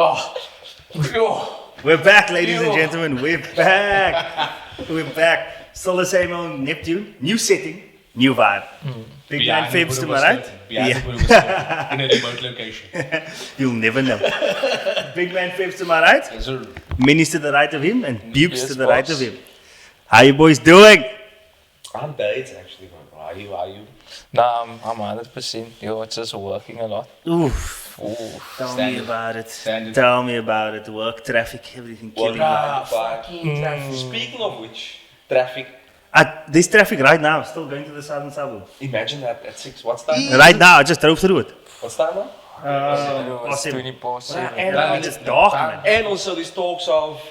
Oh. We're back, ladies and gentlemen. We're back. We're back. Still the same old Neptune. New setting, new vibe. Big man Fibs to my right. Yeah. In a remote location. You'll never know. Big man Fibs to my right. Yes, sir. Minis to the right of him, and Bukes Yes, to the right boss. of him. How you boys doing? I'm dead actually, man. Are you? Nah, I'm 100%. Yo, it's just working a lot. Oof. Oof. Tell me Standard. about it. Standard. Tell me about it. Work, traffic, everything killing me. Fucking traffic. Speaking of which, traffic. There's traffic right now, still going to the southern suburb. Imagine that at 6. What's time? Right now, I just drove through it. What's time now? It's 20 past 7. And it's dark, man. And also these talks of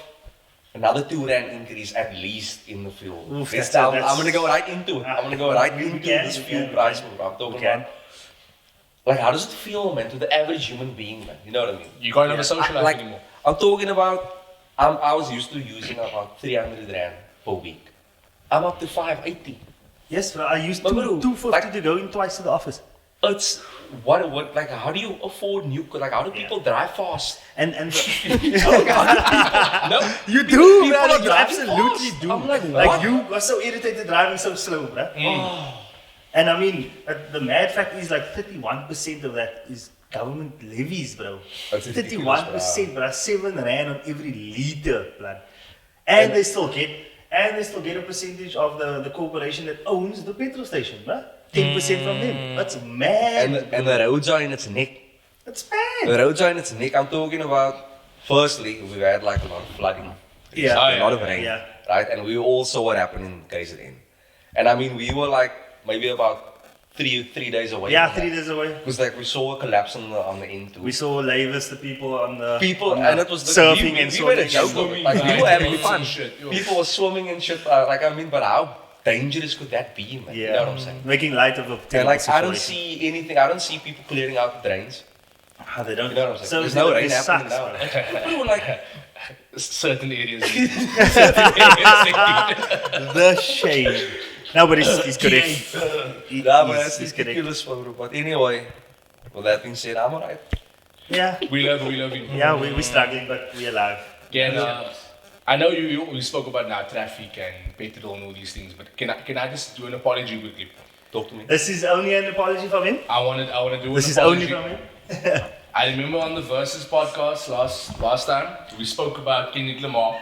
another R2 increase at least in the fuel. Oof, This that's- time, I'm gonna go right into it. I'm gonna go right into this fuel price move. I'm talking about. Like, how does it feel, man, to the average human being, man? You know what I mean? You can't have a social life Like, anymore. I'm talking about. I was used to using about 300 rand per week. I'm up to 580. Yes, bro. I used But bro, 250 like- to go in twice to the office. It's what like how do you afford new like how do people drive fast? And No, you people do, are man. You driving absolutely fast. do. I'm like, Like what? you are so irritated driving so slow, bro. And I mean, the mad fact is like 31% of that is government levies, bro. That's ridiculous, 31%, bro. 7 rand on every liter, blood. And they still get a percentage of the corporation that owns the petrol station, bro. 10% from them. That's mad. And the roads are in its neck. That's mad. The roads are in its neck. I'm talking about. Firstly, we had like a lot of flooding. Yeah. A lot of rain. Yeah. Right, and we all saw what happened in KZN. And I mean, we were like maybe about three days away. Yeah, 3 days away. Because like we saw a collapse on the end too. We saw Lavis, the people on the People, on the and it was surfing we and made a swimming. joke of it. Like people were having fun. Shit, yo. People were swimming and shit. Like I mean, but how dangerous could that be, man? Yeah, You know what I'm saying? making light of a And terrible like I don't situation. see anything. I don't see people clearing out the drains. They don't. You know what I'm saying? So There's no rain it happening sucks, now. bro. People were like, Certain areas. The shame. No, but he's correct. yeah, but that's He's correct. ridiculous, bro. But anyway, with that being said, I'm alright. Yeah, We love you. yeah, we're struggling, but we're alive. Yeah, no. I know you spoke about now traffic and petrol and all these things, but can I just do an apology quickly? Talk to me. This is only an apology from him. I want to do This an is only apology. from him. I remember on the Versus podcast last time, we spoke about Kendrick Lamar.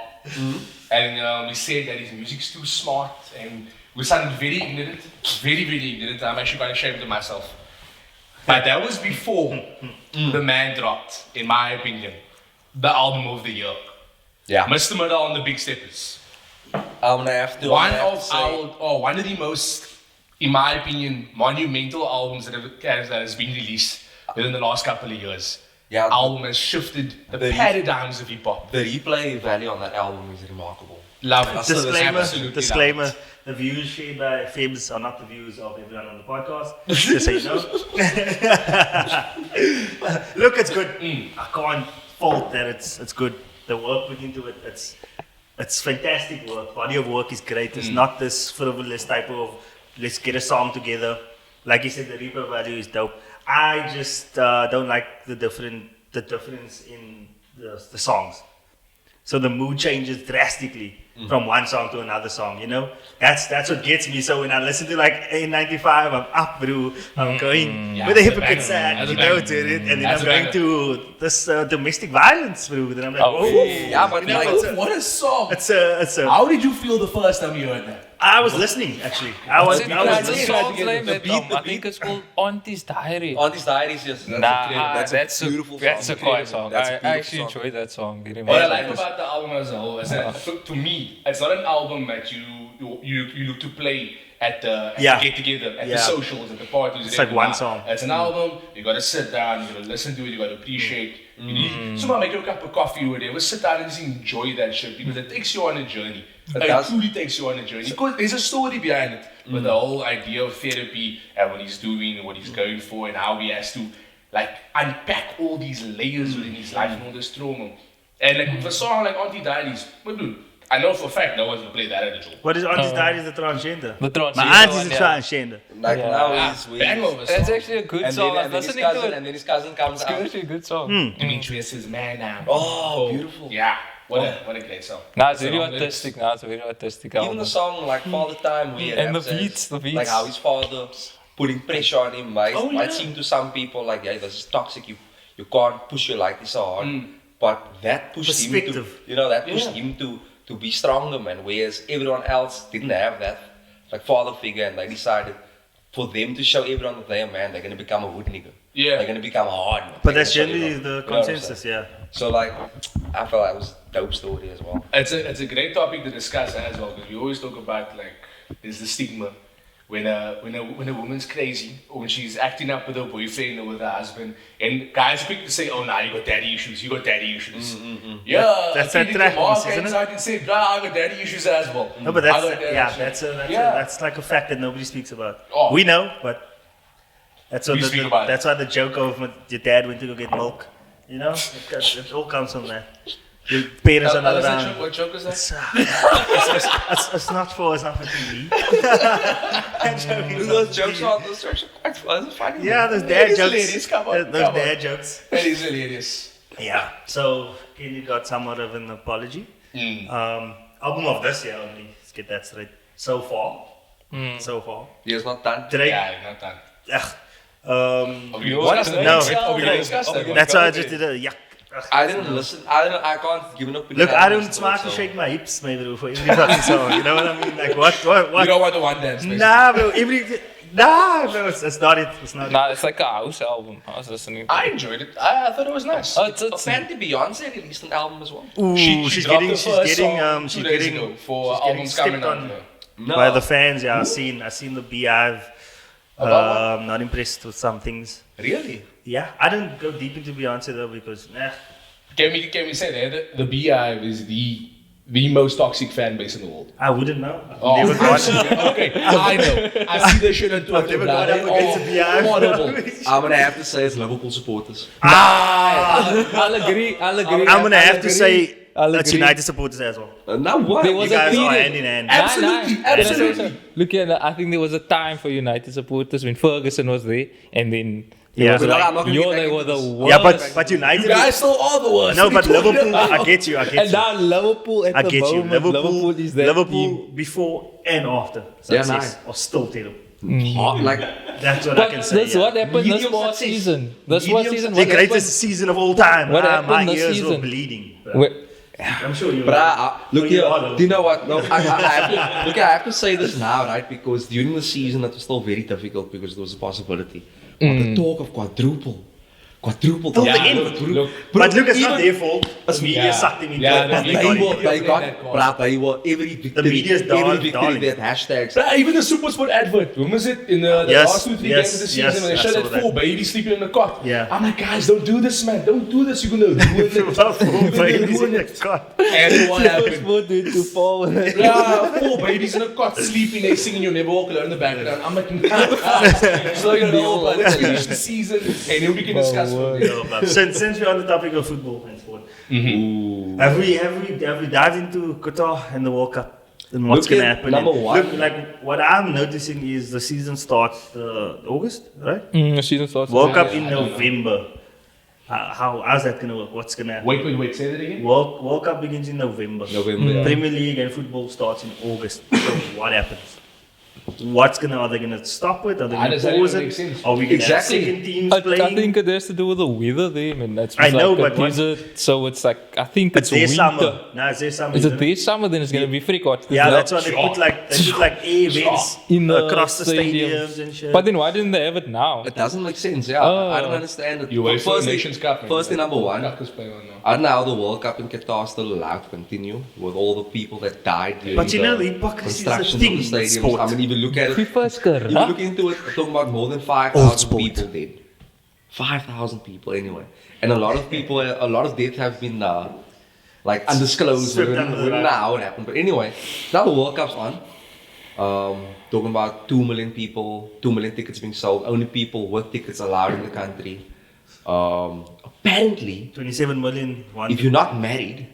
And we said that his music's too smart and we sounded very ignorant. Very, very ignorant. I'm actually quite ashamed of myself. But that was before the man dropped, in my opinion, the album of the year. Yeah. Mr. Middle on the Big Steppers. I'm gonna have to. One I'm gonna have of to say- one of the most, in my opinion, monumental albums that has been released within the last couple of years. Yeah. Album has shifted the The- paradigms of hip hop. The replay value on that album is remarkable. Love it. Disclaimer, Absolutely disclaimer. love The views shared by Fibs are not the views of everyone on the podcast. Just so you know. Look, it's good. I can't fault that it's good. The work put into it, it's fantastic work. Body of work is great. It's not this frivolous type of let's get a song together. Like you said, the replay value is dope. I just don't like the difference in the songs. So the mood changes drastically from one song to another song, you know? That's what gets me. So when I listen to like A95, I'm up, bro. I'm going Yeah, with a that's a hypocrite banger. sad, That's you a know, banger. to it. And then That's I'm a going banger. to this domestic violence, bro. Then I'm like, Oh, oh, Yeah, but like, What a song! it's a. How did you feel the first time you heard that? I was listening actually. I was What's listening. the song's name? the beat, I think it's called Auntie's Diary. Auntie's Diaries, yes. That's a beautiful That's a song. quiet song. That's a I beautiful actually song. enjoyed that song very What I much. like about the album as a whole is that to me, it's not an album that you look to play at the Yeah. get together, at the Yeah. socials, at the parties. It's like one song. It's an album. You gotta sit down. You gotta listen to it. You gotta appreciate. You need someone make you a cup of coffee or whatever. Sit down and just enjoy that shit because it takes you on a journey. It does. truly takes you on a journey. Because there's a story behind it with the whole idea of therapy and what he's doing, what he's going for, and how he has to like unpack all these layers within his life and all this trauma. And like with a song like Auntie Diaries, what dude? I know for a fact no one's gonna play that at the job. What is Auntie's dad is a transgender. The transgender My aunt is one, a yeah. transgender. Like Yeah. now he's with. Bang over That's song. actually a good And song. then, I'm and, then his listening to cousin, it. and then his cousin comes It's out. actually a good song. Demetrius is man now. Oh, beautiful. Yeah. What a great song. Now it's So very long lyrics. artistic. Now it's a very artistic Even album. the song like Father Time where he And the raps beats. like how his father putting pressure on him might, Oh, might yeah. seem to some people like, yeah, this is toxic, you can't push your light this hard. But that pushed him to, Perspective. that pushed Yeah. him to be stronger, man, whereas everyone else didn't have that like father figure, and they decided for them to show everyone that they're a man, they're gonna become a wood nigga. Yeah. They're gonna become hard, man. But They're that's gonna show generally everyone. the You know what I'm consensus, saying? yeah. So like, I felt that was a dope story as well. It's a great topic to discuss as well, because we always talk about like there's the stigma when a woman's crazy or when she's acting up with her boyfriend or with her husband, and guys quick to say, oh nah, you got daddy issues, Yeah, That's I that think track, the mark isn't it? inside and say, blah, I got daddy issues as well. No, but I that's got daddy issues. that's like a fact that nobody speaks about. Oh. We know, but that's what We speak about it. that's why the joke of your dad went to go get milk. You know, it all comes from that. Your parents are not around. What joke is that? It's not for TV. Those jokes are quite funny. Yeah, those It dad is jokes. hilarious, come on, Those come on. dad jokes. That is hilarious. Yeah. So Kenny got somewhat of an apology. Album of this year only. Let's get that straight. So far. So far. He was not done. Drake. Yeah, not done. Ugh. Are we What discussing no. that? Are we gonna discuss that? That's why I just did a yuck. I didn't listen. I can't give an opinion. Look, I don't listen to smart it, to so- shake my hips, maybe, for every fucking song. You know what I mean? Like, what? You don't want the one dance, basically. Nah, bro, bro, it's not it. It's not it. Nah, it's like a house album. I was listening to I it. enjoyed it. I thought it was nice. Oh, it's Apparently Beyonce released an album as well. Ooh, she's dropped getting, the first she's song 2 she's days getting, ago for she's getting albums coming stepped out. on No. by the fans. Yeah, I seen the Beehive. Not impressed with some things. Really? Yeah, I didn't go deep into Beyonce though because Can we say that the Beehive is the most toxic fan base in the world? I wouldn't know. Oh, Never got, okay, I know. I see the shit on Twitter. never blah, got up they're against the Beehive. horrible. I'm gonna have to say it's Liverpool supporters. I'll agree. I'm gonna have to say I'll it's agree. United supporters as well. Now what? There You was a guys are period. hand in hand. Absolutely, absolutely. Look here, I think there was a time for United supporters when Ferguson was there, and then Yeah. was I'm like, not gonna get they back were into the this. worst. Yeah, but United. You guys still are the worst. No, but We talked Liverpool. about- I get you. And now Liverpool at I the get you. moment, Liverpool is that Liverpool team. before and after Yeah, success nice. are still terrible. Hot, like That's what I But can say. that's yeah. what happened this Medium past success. season. This past season, The what greatest happened? season of all time. What My happened this ears were season? bleeding. Where- I'm sure you. But look Oh, here, you are, do you know what? No, I have to say this now, right? Because during the season it was still very difficult because there was a possibility. But the talk of quadruple. Till the end. Look, But look, it's not even- their fault. The media Yeah. sucked him into Yeah, it. the and media- got him. They were every victory, media's every victory darling. they had hashtags. even the Supersport advert, when was it? In the Yes, last 2-3 yes, games of the season, yes, when they I showed saw that that. 4 babies sleeping in the cot. Yeah. I'm like, guys, don't do this, man. Don't do this. You're gonna ruin it. Babies in the cot. And what happened? Sport went too far with it. Yeah, 4 babies in a cot sleeping, they singing You Never Walk Alone in the background. I'm like, slow your roll, but let's finish the season and then we can discuss from there. Since we're on the topic of football and sport, have we dived into Qatar and the World Cup and what's Look gonna at happen? number And one. Look, like what I'm noticing is the season starts August, right? Season starts. World Cup yeah, in I don't know. November. How's that gonna work? What's gonna happen? Wait, say that again? World Cup begins in November. November, yeah. Premier League and football starts in August. So what happens? Are they gonna stop it? Are they How gonna does that pause even it? make sense? Are we gonna Exactly. have second teams I playing? think it has to do with the weather there, man. That's I know, like but a what- desert, so it's like I think It's it's their winter. summer. No, it's their summer. Is isn't it their summer? Then it's gonna be freak hot. Yeah, that's why they put like air vents in the across the stadiums. stadiums and shit. But then why didn't they have it now? It doesn't make sense, yeah. Oh. I don't understand it. You wait for the Firstly- Nations Cup. man. Firstly, number one, Cup is playing on now. I don't know how the World Cup in Qatar is still allowed to continue with all the people that died during But you know, the the hypocrisy is a construction thing of in the stadiums. sport. I mean, if you look at it, FIFA is if you corrupt. look into it, we're talking about more than Old 5,000 sport. people dead. 5,000 people anyway. And a lot of people, a lot of deaths have been like undisclosed. We Swept under the don't know rug. how it happened. But anyway, now the World Cup's on. Talking about 2 million people, 2 million tickets being sold, only people with tickets allowed in the country. Apparently, 27 million. if you're not married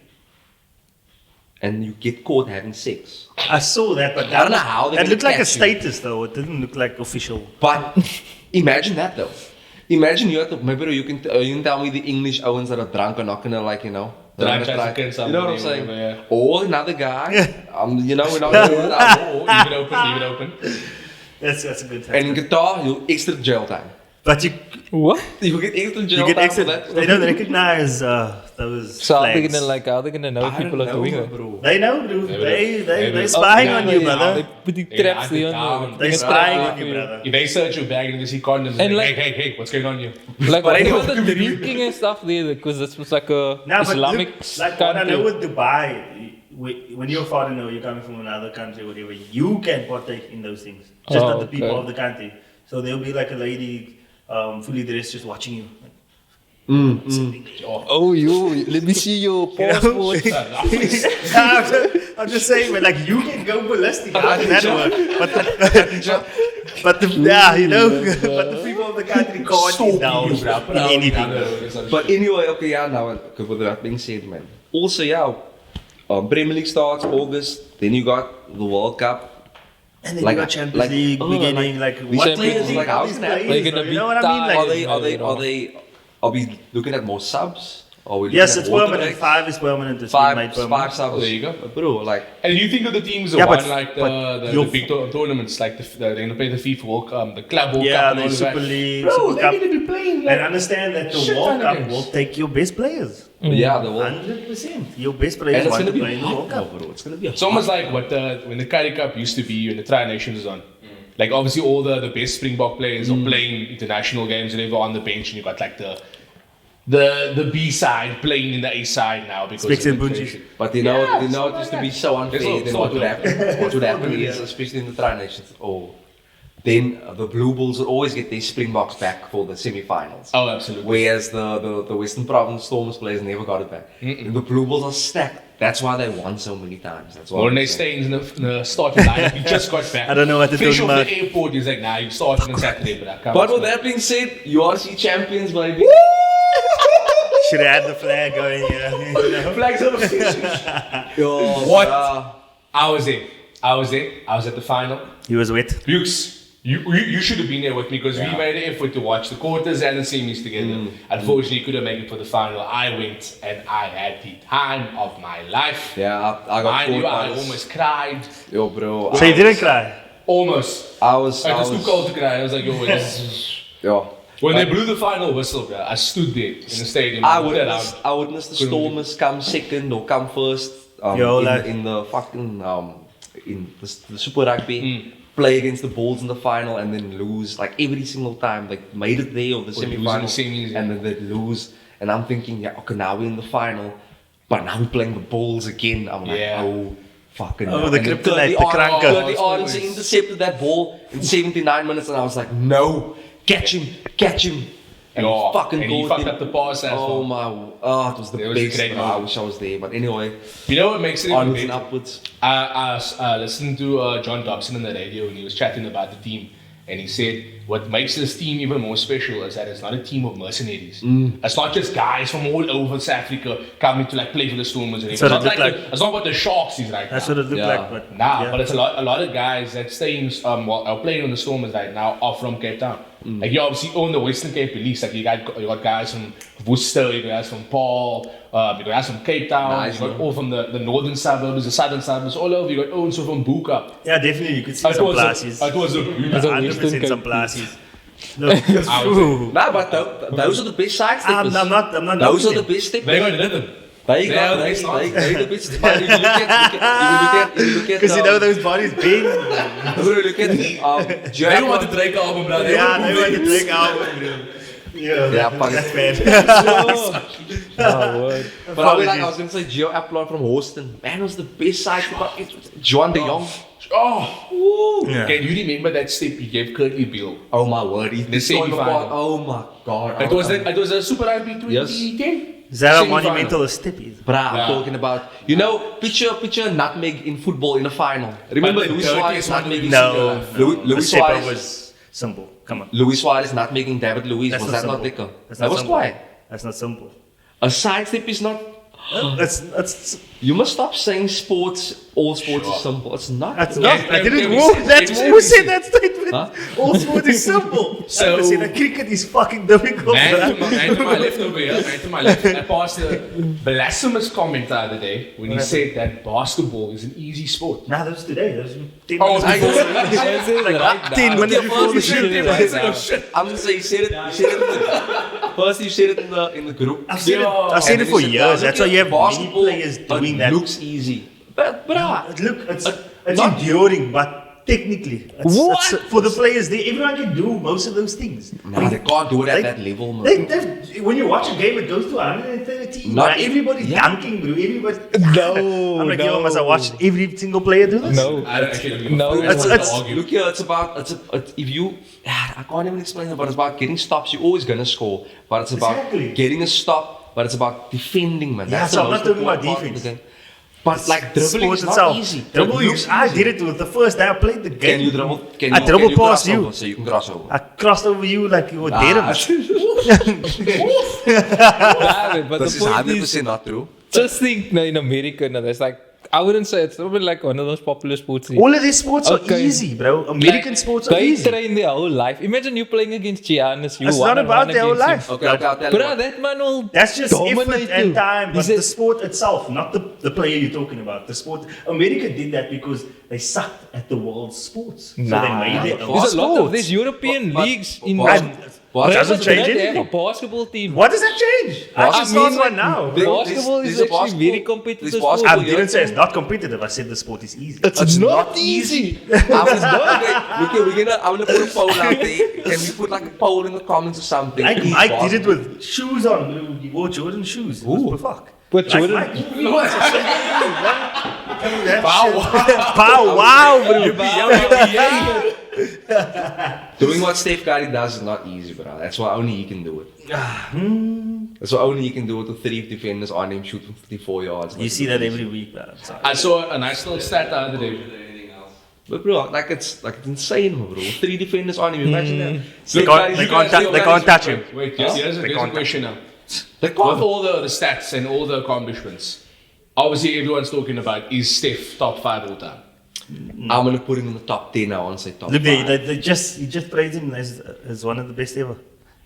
and you get caught having sex. I saw that, but I don't know how they're that gonna looked like a catch you. status, though. It didn't look like official. But imagine that though. Imagine you have to, maybe you can tell me the English owens that are drunk are not gonna like, you know. they're Drunk gonna try- African You know what I'm somebody, saying? yeah. Or another guy, you know, we're not Or leave it open. That's a good And in time. Qatar, you extra jail time. But you What? You get extra jail get time exit. for that. They don't recognize those So how are they flags. gonna know I people don't are doing know, that? bro. They know, dude. They They're know. spying Oh, on yeah, you, yeah, brother. They put the Yeah, traps I there think on down. the. They're they spying trap on you, brother. If they search your bag and they see condoms, And and like- hey, what's going on here? Like, But what anyway- about the drinking and stuff there? Because this was like a Now, but Islamic look, like what I country. know with Dubai, when you're a foreigner, you're coming from another country, whatever, you can partake in those things. Just Oh, not the people okay. of the country. So there'll be like a lady fully dressed just watching you. Oh, you! Let me see your passport. I'm just saying, but like you can go ballistic. How does that work? But the you know, but the people of the country can't Stalking indulge you, bro. in anything. But anyway, okay, yeah, now, okay, with that being said, man. Also, yeah, Premier League starts August, then you got the World Cup. And then Like- you got Champions like- League oh, beginning, like these what players, do like, all how's these it happening? players, They're gonna though, be you know what I mean? tired. Like, Are we looking at more subs? Are we looking yes, at it's water permanent. breaks? 5 is permanent. It's been made Five permanent. subs. Oh, there you go. But bro, like, And you think of the teams that Yeah, won but- like but the you're- big tournaments, like they're going to play the FIFA World Cup, the Club World Yeah, Cup, and all the of that. Super League, Bro, Super they Cup. need to be playing. And Like, understand that the Shit World ton of Cup games. will take your best players. yeah, the World 100%. Your best And players it's want gonna to be play in the World hot, Cup. bro. It's gonna be it's almost like what when the Curry Cup used to be when the Tri Nations was on. Like obviously all the best Springbok players are playing international games and they were on the bench, and you got like the B side playing in the A side now because Speaks of in inflation. But you know, it used to be so unfair. It's Then all- what would happen? What would happen is, especially in the Tri Nations, then the Blue Bulls would always get their Springboks back for the semi-finals. Oh, absolutely. Whereas the Western Province Stormers players never got it back. And the Blue Bulls are stacked. That's why they won so many times. That's why. When I'm they saying. stay in the starting lineup, you just got back. I don't know what they're Fresh talking off about. the airport, he's like, nah, you started on Saturday, but I can't. But with that being said, URC champions, baby. Should have had the flag going here. You know? Flags over. Yo, What? bruh. I was there. I was at the final. He was wet. Bukes, you should have been there with me because we made an effort to watch the quarters and the semis together. Unfortunately, couldn't make it for the final. I went and I had the time of my life. Yeah, I got Mind you, caught by I this. almost cried. Yo, bro. So you didn't cry? Almost. I was. Like, it's too cold to cry. I was like, yo, Yo. when they blew the final whistle, bro, I stood there in the stadium. I looked witnessed, around. I witnessed the Couldn't Stormers come second or come first Yo, like- in the fucking in the Super Rugby, play against the Bulls in the final and then lose like every single time. Like made it there or the Or lose in the semi-final semis, yeah. and then they lose. And I'm thinking, yeah, okay, now we're in the final, but now we're playing the Bulls again. I'm like, Yeah. oh. Fucking Oh, no. the And then kryptonite, the Curly kranker. Curly Arns intercepted that ball in 79 minutes and I was like, no, catch him. And Yeah, fucking and he caught fucked him. up the pass as Oh well. my, it was the It was a best. great I moment. wish I was there, but anyway, You know what makes it even onwards and better? upwards. I listened to John Dobson on the radio and he was chatting about the team. And he said, what makes this team even more special is that it's not a team of mercenaries. It's not just guys from all over South Africa coming to like play for the Stormers. And That's it's what not it like looked like. it's not what the Sharks is right That's now. what it looked Yeah. like. But Nah, yeah. but it's a lot of guys that stay in are playing on the Stormers right now are from Cape Town. Like you obviously own the Western Cape Police. Like you got guys from Worcester, you got guys from Paul, you got guys from Cape Town, Nice, you got all from the northern suburbs, the southern suburbs, all over. You got also from Buka. Yeah, definitely. You could see some classes. It was a 100% some classes. Look, I was ooh. Nah, but those are the best side steppers. I'm not Those are knocking the them. best steppers. They got rhythm. They They got are the they best ones. the best. But if you look at Because you know those bodies big. bro, look at They want to Drake album, bro. Yeah, they want to drink album, bro. Yeah, fuck that's it. bad. Oh, word. But I was gonna say Gio Applon from Houston. Man, was the best side stepper. Joan de Jong. Oh, Yeah. can you remember that step he gave Curtly Bill? Oh my word, The semi-final. Oh my god. It was a Super Rugby 2010. Is that how Semi-final. monumental a step is? Bruh, I'm Yeah. talking about, picture nutmeg in football in a final. Remember But the Luis Suarez dirtiest one nutmegging No. Luis The stepper Suarez was simple. Come on. Luis Suarez nutmegging David Luiz. That's Was not that not simple. liquor? That's That not was simple. quiet. That's not simple. A side step is not. That's You must stop saying all sports is simple. It's not. That's bro. not. I didn't know. That's who said that statement. Huh? All sport is simple. So- I said that cricket is fucking difficult. Man bruh. to my left over here, man to my left, I passed a blasphemous comment the other day when he said that basketball is an easy sport. Nah, that was today. That was 10 Oh, minutes I before. Like 10 minutes Okay, before the first you shoot. said it. I'm gonna say you said it. First you said it in the group. I've said it, Yeah. I've said And it then for you said, years. That's why you have many basketball, players doing it that. looks easy. But Look, it's not- enduring, but technically, it's for the players, everyone can do most of those things. nah, they can't do it at They- that level, man. When you watch a game, it goes to 130. Not- Everybody's yeah. dunking, bro. Everybody. No, I'm like, no. yo, must I watch every single player do this? No. I don't actually No, it's- Look here, if you, I can't even explain it, but it's about getting stops. You're always gonna score, but it's about Exactly. getting a stop, but it's about defending, man. Yeah, That's so the I'm not most talking about important part of defense. the game. But like dribbling Sports is not itself. easy. Dribble, It looks I easy. did it with the first day I played the game. Can you dribble? I dribble past cross you. over, so you can cross over. I crossed over you like you were dead. Nah, but This the is point is, 100% not true. just think now in America, now, there's like, I wouldn't say it's probably like one of those popular sports. All of these sports are Okay. easy, bro. American sports are They easy. train their whole life. Imagine you playing against Giannis. You It's not about their whole life. Okay, I'll tell you Bro, what. that man will That's just effort dominate and you. time, but He said- the sport itself, not the player you're talking about. The sport. America did that because they sucked at the world's sports. So they made it. There's a lot of these European leagues in But It doesn't change They have a anything. basketball team. What does that change? I should start one now. Basketball is actually very competitive this sport. basketball- I didn't say it's not competitive. I said the sport is easy. It's not easy. I'm gonna put a poll out there. Can we put like a poll in the comments or something? Like Is Mike did it basketball- with shoes on. bro. He wore Jordan shoes. It was fuck. But Like Jordan, Mike. Pow wow, bro. Doing what Steph Curry does is not easy, bro. That's why only he can do it. That's why only he can do it with 3 defenders on him, shoot from 54 yards. You see that every week, man. Sorry. I saw a nice little stat the other day. But bro, it's insane, bro. 3 defenders on him. Imagine that. They can't touch him. Wait, Huh? here's They a can't question now. They With can't. all the stats and all the accomplishments, obviously everyone's talking about is Steph top 5 all time. I'm gonna put him in the top 10 now and say top Look, 5. he just praised him as one of the best ever.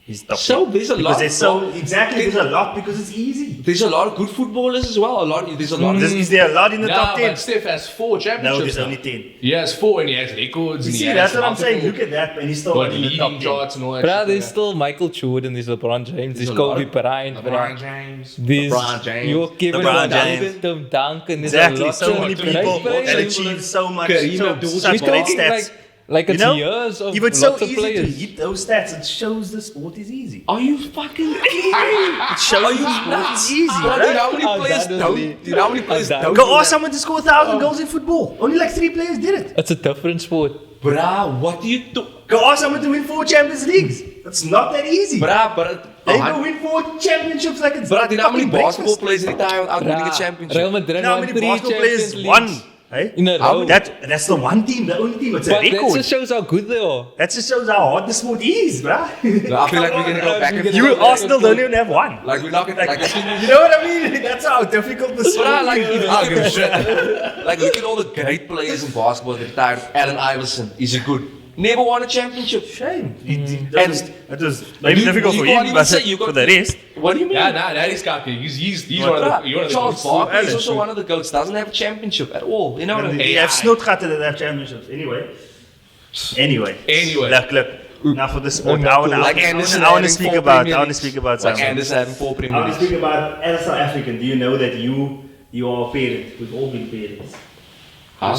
He's top So 10. there's a Because lot. there's so exactly there's a lot because it's easy. There's a lot of good footballers as well. There's a lot. Is there a lot in the Yeah, top 10? but Steph has 4 No, championships. there's now. only 10. He has 4 and he has records. You and see, he has that's what I'm saying. multiple- Look at that, and he's still But in the top leading 10. charts and all that. bro, shit, there's yeah. still Michael Jordan, there's LeBron James, there's a lot Kobe of- Bryant, bro. LeBron James. There's LeBron James. your Kevin LeBron Durant, James. Tim Duncan, there's Exactly, a lot so of many great people players. that achieve so much, Kareem so, Abdul- such We're great talking stats. like it's You know, years of Even lots so of easy to players. hit those stats, it shows the sport is easy. Are you fucking? It shows the sport is easy, Bro, do you know right? how many players Undoubtedly. don't? Do you know how many players don't? Go ask someone to score 1,000 goals in football. Only like 3 players did it. It's a different sport. Bruh, what do you do? Go ask someone to win 4 Champions Leagues. It's not that easy. Bruh, but They go win 4 championships like it's Bruh, do you know how many fucking basketball breakfast. players retire without winning a Real championship? Madrid You know how won many 3 basketball Champions players won? Leagues Hey? in a row. That's the one team, the only team. It's a But that record. just shows how good they are. That just shows how hard the sport is, bruh. I feel like we're gonna go back and You Arsenal don't even have one. like we're not gonna like. You know what I mean? That's how difficult the sport Bruh, like, is. I don't give a shit. Like, look at all the great players in basketball that retired. Allen Iverson, is he good? Never won a championship. Shame. And- That was maybe difficult you for can't him, even but say you for got- the rest. What do you mean? Yeah, nah, that is cocky. He's Bruh, one of the Charles goats. Barkley is Allen. also one of the goats. Doesn't have a championship at all. You know what I mean? They have snootgatten that have championships. Anyway. Anyway. Look. Now for the sport, I want Like Anderson to having speak 4 about. Premier I want to Leagues. speak about Like something. Anderson having 4 I Premier want to Leagues. speak about as a South African. Do you know that you are a parent? We've all been parents.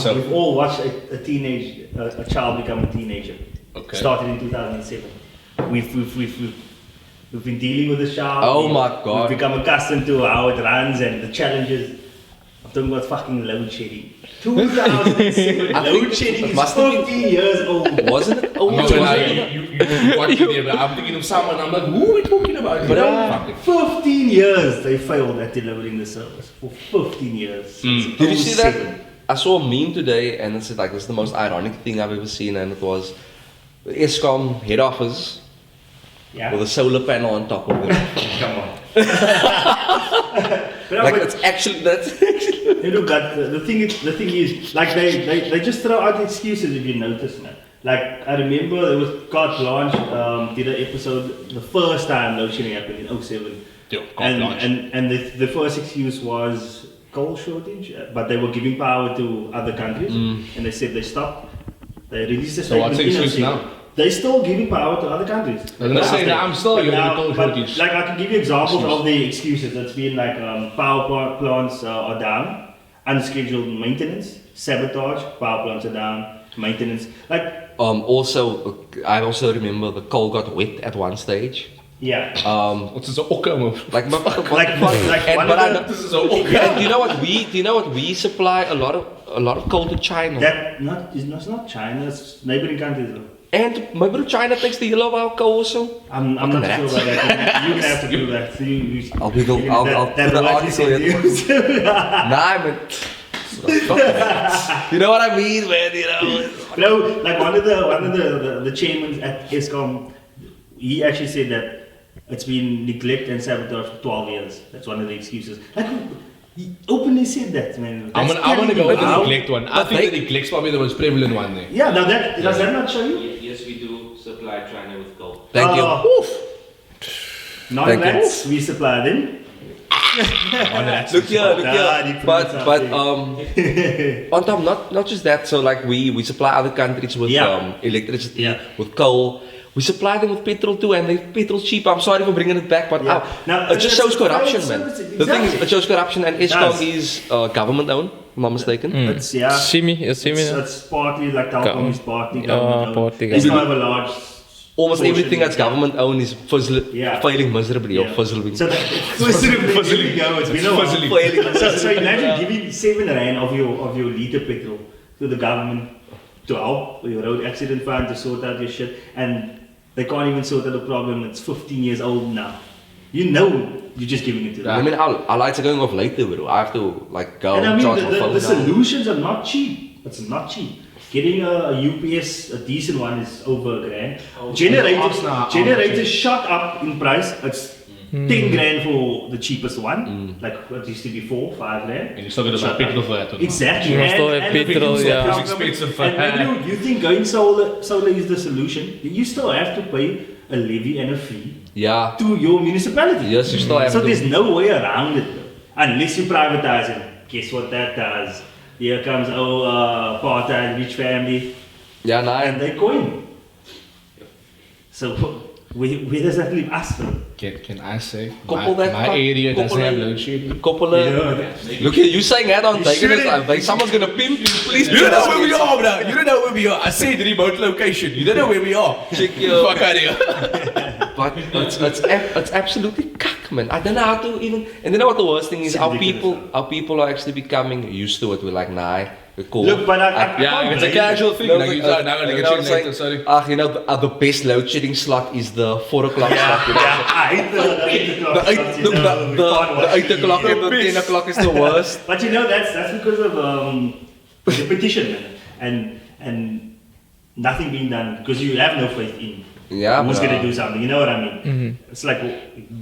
So, We've all watched a child become a teenager. Okay. Started in 2007. We've been dealing with the child. Oh my God. We've become accustomed to how it runs and the challenges. I'm talking about fucking load shedding. 2007. I think Load shedding it is must have been- 15 years old. Wasn't it? I'm not gonna lie, Oh, you got me there, but I'm thinking of someone, I'm like, who are we talking about? You know? Fuck it. 15 years they failed at delivering the service. For 15 years. Since Did you see 07. that? I saw a meme today and it's like, this is the most ironic thing I've ever seen, and it was the ESCOM head office Yeah. with a solar panel on top of it. Come on. But Like it's actually that's actually. You know, God, the thing is, like they just throw out excuses if you notice, man. Like I remember there was Carte Blanche did an episode the first time load shedding happened in 07. Yo, Carte Blanche. And the first excuse was coal shortage, but they were giving power to other countries, and they said they stopped. They released a So what's statement. the excuse now? They're still giving power to other countries. I'm not saying that I'm still But giving now- the coal but, shortage. like I can give you examples of the excuses. It's been like power plants are down, unscheduled maintenance, sabotage, power plants are down, maintenance. Like Also, I also remember the coal got wet at one stage. yeah, Wat is een okke move? Like, like one but I of know, the, This is een okke. and do you know what we supply a lot of coal to China. that it's not China, it's neighboring countries. Though. And my bro, China takes the yellow of our coal also. I'm not Fucking sure rats. about that. You have to do that. So you, I'll Google- you- I'll put an word you article said in. you- Nah, man. You know what I mean, man? You know. No, like one of the chairmen at ESCOM, he actually said that it's been neglect and sabotage for 12 years. That's one of the excuses. Like he openly said that, man. I'm That's gonna go with the how- neglect one. I think the neglect's probably the most prevalent one there. Yeah, now that does that not show you? Yes, we do supply China with gold. Thank you. Not Thank you. rats, we supply them. Look here, look Nah, here. die But province on top, not just that. So like we supply other countries with Yeah. electricity, Yeah. with coal. We supply them with petrol too, and they petrol's cheap. I'm sorry for bringing it back, but Yeah. Now, it just shows it's a private corruption, man. service, The thing is, exactly. it shows corruption, and ESCOM does. is government owned. If I'm not mistaken. It's yeah. It's semi. It's partly like Telkom is partly Yeah, government. partly It's government. not a large. Almost portion, everything that's yeah. government owned is Yeah. failing miserably or Yeah. fizzling. So that, there we go. It's been a while. So imagine giving R7 of your liter petrol to the government to help your road accident fund to sort out your shit, and they can't even sort out the problem. It's 15 years old now. You know you're just giving it to them. I mean, our lights are going off later, bro. I have to like go And I mean charge my phone the now. solutions are not cheap. It's not cheap. Getting a UPS, a decent one, is over $1,000. Generators shot up in price. It's 10 grand for the cheapest one. Like what used to be 4-5 grand. And you still got to buy petrol for that. Exactly. You must still have the petrol, biggest yeah. problem- It's expensive for And that. maybe you think going solar is the solution. You still have to pay a levy and a fee Yeah. to your municipality. Yes, you still have So to. there's no way around it, though. Unless you privatize it. Guess what that does? Here comes apartheid, rich family, Yeah, and nah. they coin. So where does that leave us, though? Can I say? Couple My, that my fuck- area doesn't couple have that- load shedding. Couple Yeah. Look here, you saying that on You taking it. shouldn't. Like someone's gonna pimp you. Please. You don't know where we are, bro. You don't know where we are. I said remote location. You don't know where we are. Check your. Fuck out of here. But it's absolutely cuck, man. I don't know how to even. And you know what the worst thing is? It's ridiculous, Our people are actually becoming used to it. We're like, nah, we're cool. Look, but I Yeah, can't it's a blame casual you. thing. No, Like you said, now you know what I'm saying? sorry. You know, the best load shedding slot is the 4 o'clock slot. Yeah, I hate the 8 o'clock. The 8, slots, you look, know, we can't the watch 8 TV. o'clock and the 10 o'clock is the worst. But you know that's because of the petition, man, and nothing being done because you have no faith in Yeah, who's bro. gonna do something. You know what I mean? It's like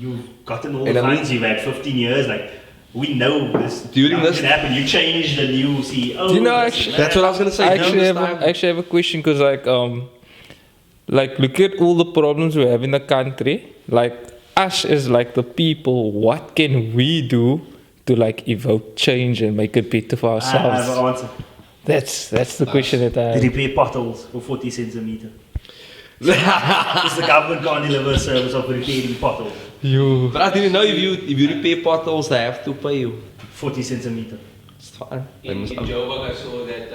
you've gotten all the And I mean- funds. You've had 15 years. Like we know this. During nothing this- can happen. You change the new CEO. Do you know, this actually- and That's what I was gonna say. I during this actually have a question because like look at all the problems we have in the country. Like us as like the people, what can we do to like evoke change and make it better for I have an ourselves? answer. That's the question that I. Repair potholes for 40 cents a meter. Because the government can't deliver a service of repairing potholes. You. But I didn't know if you repair potholes, they have to pay you. 40 cents a meter. It's fine. They In must- Joburg, I saw that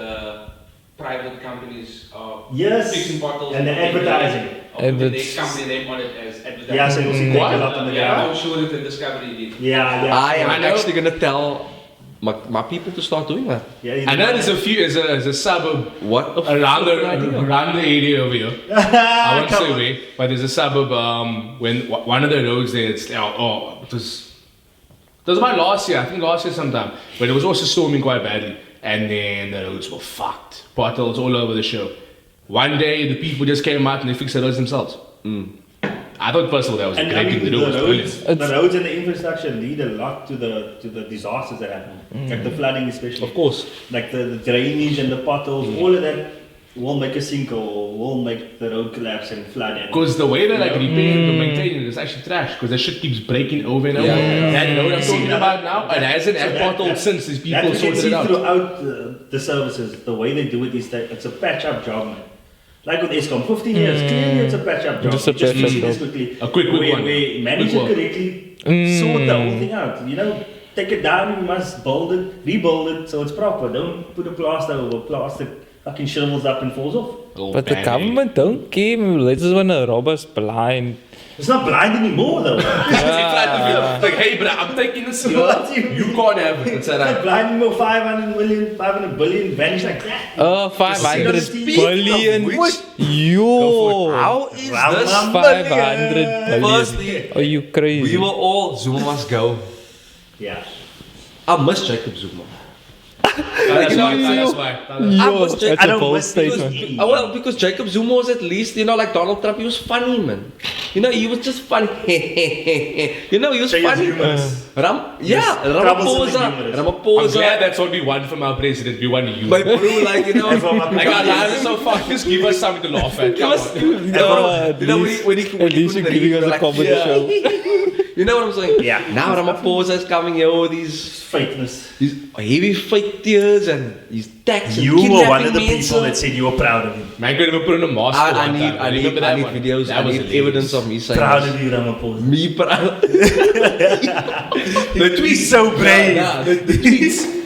private companies are Yes, fixing bottles. and the advertising. And the Adverts. company name on it as advertising. Yeah, so you'll see take a lot on the Yeah, ground. I'm sure that the Discovery did. Yeah, yeah. I am I know. actually gonna tell my people to start doing that. Yeah, you I know do. there's a few, there's a suburb What a around fucking idea. around the area over here. I won't say where, but there's a suburb. When one of the roads there, it was about last year. I think last year sometime, but it was also storming quite badly, and then the roads were fucked. Potholes all over the show. One day, the people just came out and they fixed the roads themselves. I thought first of all that was a And great I thing to mean, do. It was brilliant. the roads and the infrastructure lead a lot to the disasters that happen, like the flooding especially. Of course. Like the drainage and the potholes, all of that will make a sinkhole, will make the road collapse and flood. Because the way they like repair it or maintain it is actually trash. Because that shit keeps breaking over and over. Yeah. You know what I'm talking about now? And it hasn't had potholes since these people that you can sorted see it out. throughout the services, the way they do it is that it's a patch-up job, man. Like with ESCOM, 15 years, clearly it's a patch-up job. It's a You just patch-up see this job. quickly. A quick where, one. Where manage Quick it one. correctly, sort the whole thing out. You know, take it down, you must build it, rebuild it so it's proper. Don't put a plaster over plastic, fucking shrivels up and falls off. Oh, But the bad. government don't care. They just want to rob us blind. It's not blind anymore though. Like, hey, bro, I'm taking this here. What you- You can't have it. It's It's not alright. blind anymore, 500 million, 500 billion vanish like that. Oh, 500 Speaking billion. of which- Yo. How is Round this? number. 500 billion. Firstly, Are you crazy? we were all Zuma must go. Yeah. I miss Jacob Zuma. That's why. Yo, was just- that's I a don't bold miss because- statement. Well, because Jacob Zuma was at least, you know, like Donald Trump, he was funny, man. You know, he was just funny. You know, he was So you're funny. humorous. Ramaphosa. I'm Ramaphosa. glad that's what we want from our president. We want you. My bro, like, you know, And from Like our lives are so fucked. Just give us something to laugh at. He Come was, on. you know, At you know, least- when he at least put you're the giving us a like, comedy yeah. show. You know what I'm saying? Yeah. Now Ramaphosa is coming here with these Fakeness. heavy fake tears and his tax and You were one of the kidnapping people men, that said you were proud of him. Man could have put in a mask. I one need, time. I need, Remember I that need one? videos. That I was need hilarious. evidence of me saying Proud this. of you, Ramaphosa. Me proud. The tweets so brave.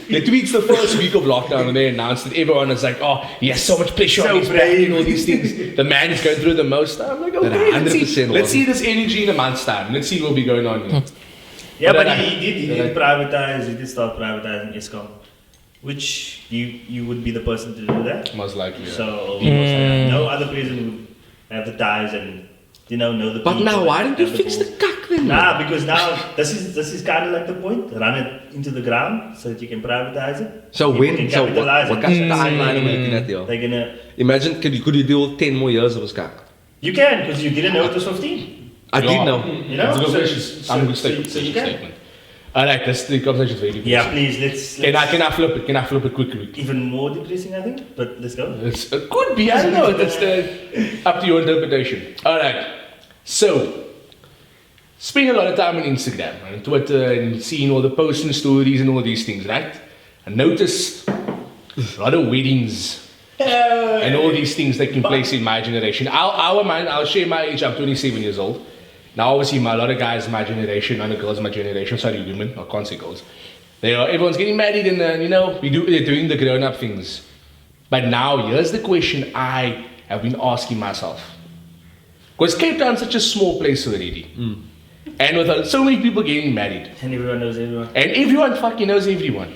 The tweets the first week of lockdown when they announced it, everyone was like, oh, he has so much pressure So on his back brave. and all these things. The man is going through the most. I'm like, okay, That let's 100% see was. this energy in a month's time. Let's see what will be going on here. Yeah, But but then he did privatize, he did start privatizing ESCOM. Which you would be the person to do that. Most likely, yeah. So no other president would have the ties and know the But people. now, why and didn't you have fix the balls. cock then? Nah, because now this is kind of like the point. Run it into the ground so that you can privatize it. So People when? can So capitalize what it. kind of timeline are we looking at here? They're gonna. Imagine, could you do 10 more years of his cock? You can because you didn't know it was 15. I did know. You know. It's a good So- question. so- I'm a good so- statement. so you Good can. statement. Alright, the conversation is very good. Yeah, please let's. Can I flip it? Can I flip it quickly? Even more depressing, I think. But let's go. It could be, I don't know. That's up to your interpretation. Alright. So, spending a lot of time on Instagram and Twitter and seeing all the posts and stories and all these things, right? I noticed a lot of weddings and all these things taking place in my generation. I'll share my age. I'm 27 years old. Now, obviously, a lot of guys my generation, and the girls my generation, sorry, women, I can't say girls. Everyone's getting married and, they're doing the grown-up things. But now, here's the question I have been asking myself. Because Cape Town's such a small place already. And with so many people getting married. And everyone knows everyone. And everyone fucking knows everyone.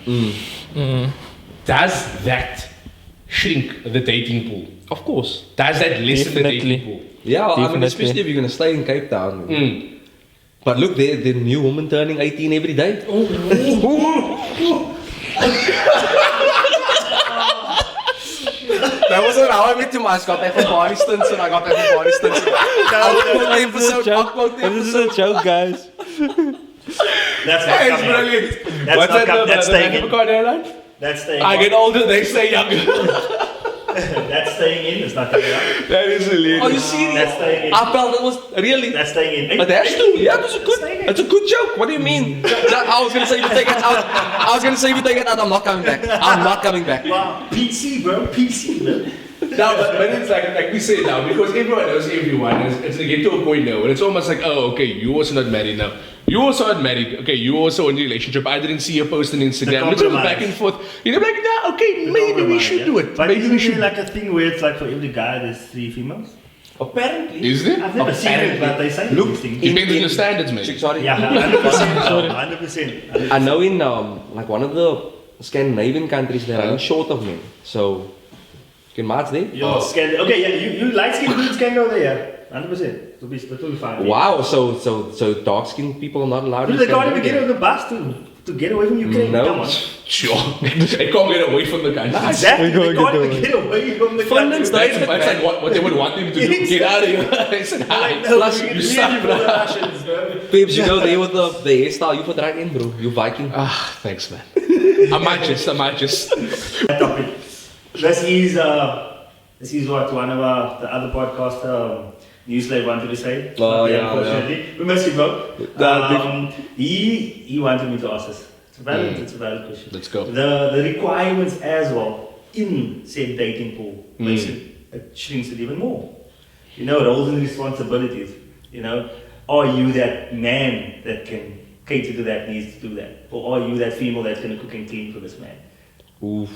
Does that shrink the dating pool? Of course. Does that lessen the Definitely. dating pool? Yeah, I mean, Definitely. especially if you're going to stay in Cape Town. But look, there's a new woman turning 18 every day. That wasn't how I met you, man. I got that from body stunts and I got that from body stunts. This is a joke, guys. That's not It's coming. brilliant. That's What's not that? that's staying in. Airline? That's staying. I get older, they stay younger. That's staying in. It's not coming out. That is hilarious. Are you serious? That's staying in. I felt it was really. That's staying in. But that's true. Yeah, it was a good. It's a good joke. What do you mean? I was gonna say if you take it out. I was gonna say if you take it out, I'm not coming back. I'm not coming back. Wow, PC, bro. PC, bro. No, but it's like we say now, because everyone knows everyone, it's like get to a point now, and it's almost like, oh, okay, you also not married now. You also not married, okay, you also in a relationship. I didn't see your post on Instagram. It's all back and forth. You know, like, nah, okay, maybe we should do it. But Maybe we isn't should. there like a thing where it's like for every guy there's 3 females? Apparently. Is there? I've never seen it, but they say Look, these things. Depends on your standards, maybe. Sorry. Yeah, 100%. 100%. I know in like one of the Scandinavian countries they're running short of men. So you can match there. You're scared. Okay, yeah, you light skinned dudes can go there, yeah. 100%. It'll be fine. Wow, so dark skinned people are not allowed Dude, to they can't even Scandinavia. get on the bus to to get away from Ukraine. No. Come on. Sure. They can't get away from the country. Exactly. They They can't can't get away from the Finland's country. That's like what they would want them to do. Get out of here. They said, "Hi." No, Plus, we you really suck, for the Russians, bro. Babes, you go there with the hairstyle, you put right in, bro. You Viking. Ah, thanks, man. I might just. That topic. This is what one of the other podcast Newslave wanted to say. Oh, yeah, unfortunately. We missed you, bro. Nah, He wanted me to ask this. It's a valid question. Let's go. The requirements as well in said dating pool makes it shrinks it even more. You know, roles and responsibilities. You know, are you that man that can cater to that, needs to do that? Or are you that female that's going to cook and clean for this man? Oof.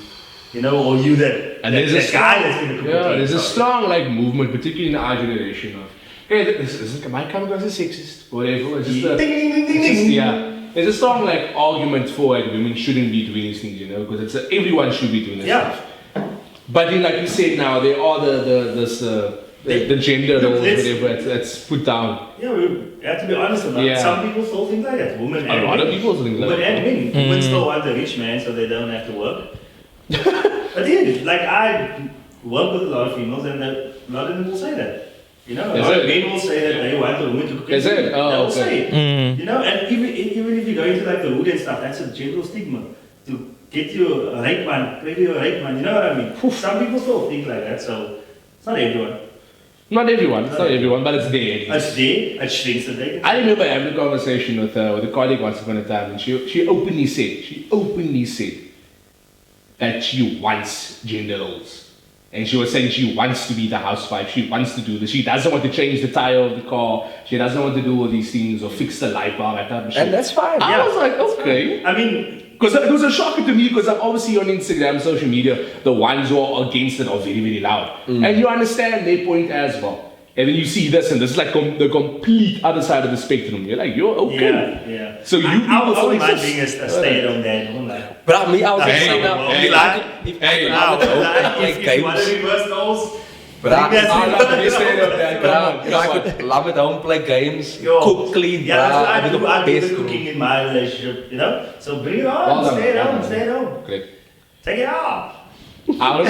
You know, or you that, And that, there's that a guy that's going to cook and Yeah, clean. there's a Sorry. strong like movement, particularly in our generation of, hey, this might come across as sexist, whatever. It's just, Ding, ding, ding, ding, it's just ding. yeah. There's a strong like argument for like women shouldn't be doing these things, you know, because it's everyone should be doing this Yeah. stuff. But then, like you said, now there are the gender Look, roles, let's- whatever that's put down. Yeah, we have to be honest about it. Yeah. Some people still think like that. Women A and lot of men. people think like Women that. and men. Women still want the rich man so they don't have to work. But yeah, like I work with a lot of females and a lot of them will say that. You know, a Is lot of it? men will say that they want a woman to cook. Is and it? clean. Oh, they will okay. say it. Mm. You know, and even if you go into like the hood and stuff, that's a general stigma. To get you a rape man, maybe a rape man, you know what I mean? Some people still think like that, so it's not everyone. Not everyone, but it's there. at least. It's there, it shrinks the day. I remember having a conversation with a colleague once upon a time, and she openly said that she wants gender roles. And she was saying she wants to be the housewife, she wants to do this, she doesn't want to change the tire of the car, she doesn't want to do all these things or fix the light bulb, that type of shit. And that's fine. I Yeah. was like, okay. I mean, Because it was a shocker to me because I'm obviously on Instagram, social media, the ones who are against it are very, very loud. And you understand their point as well. And then you see this, and this is like the complete other side of the spectrum. You're like, you're okay. yeah. So you I people still wouldn't mind exist. being a stay-at-home dad. I wouldn't like. But me, I was Hey, saying now, hey, hey, Now, if if you want to reverse goals, But I think I'm not gonna that's say that. But Come on. I could love at home, play games, Yo. cook, clean, Yeah, that's what I do. I do best the cooking in my relationship, you know? So bring it on, Well done, stay at well home, done. stay at home. Correct. Take it off. I don't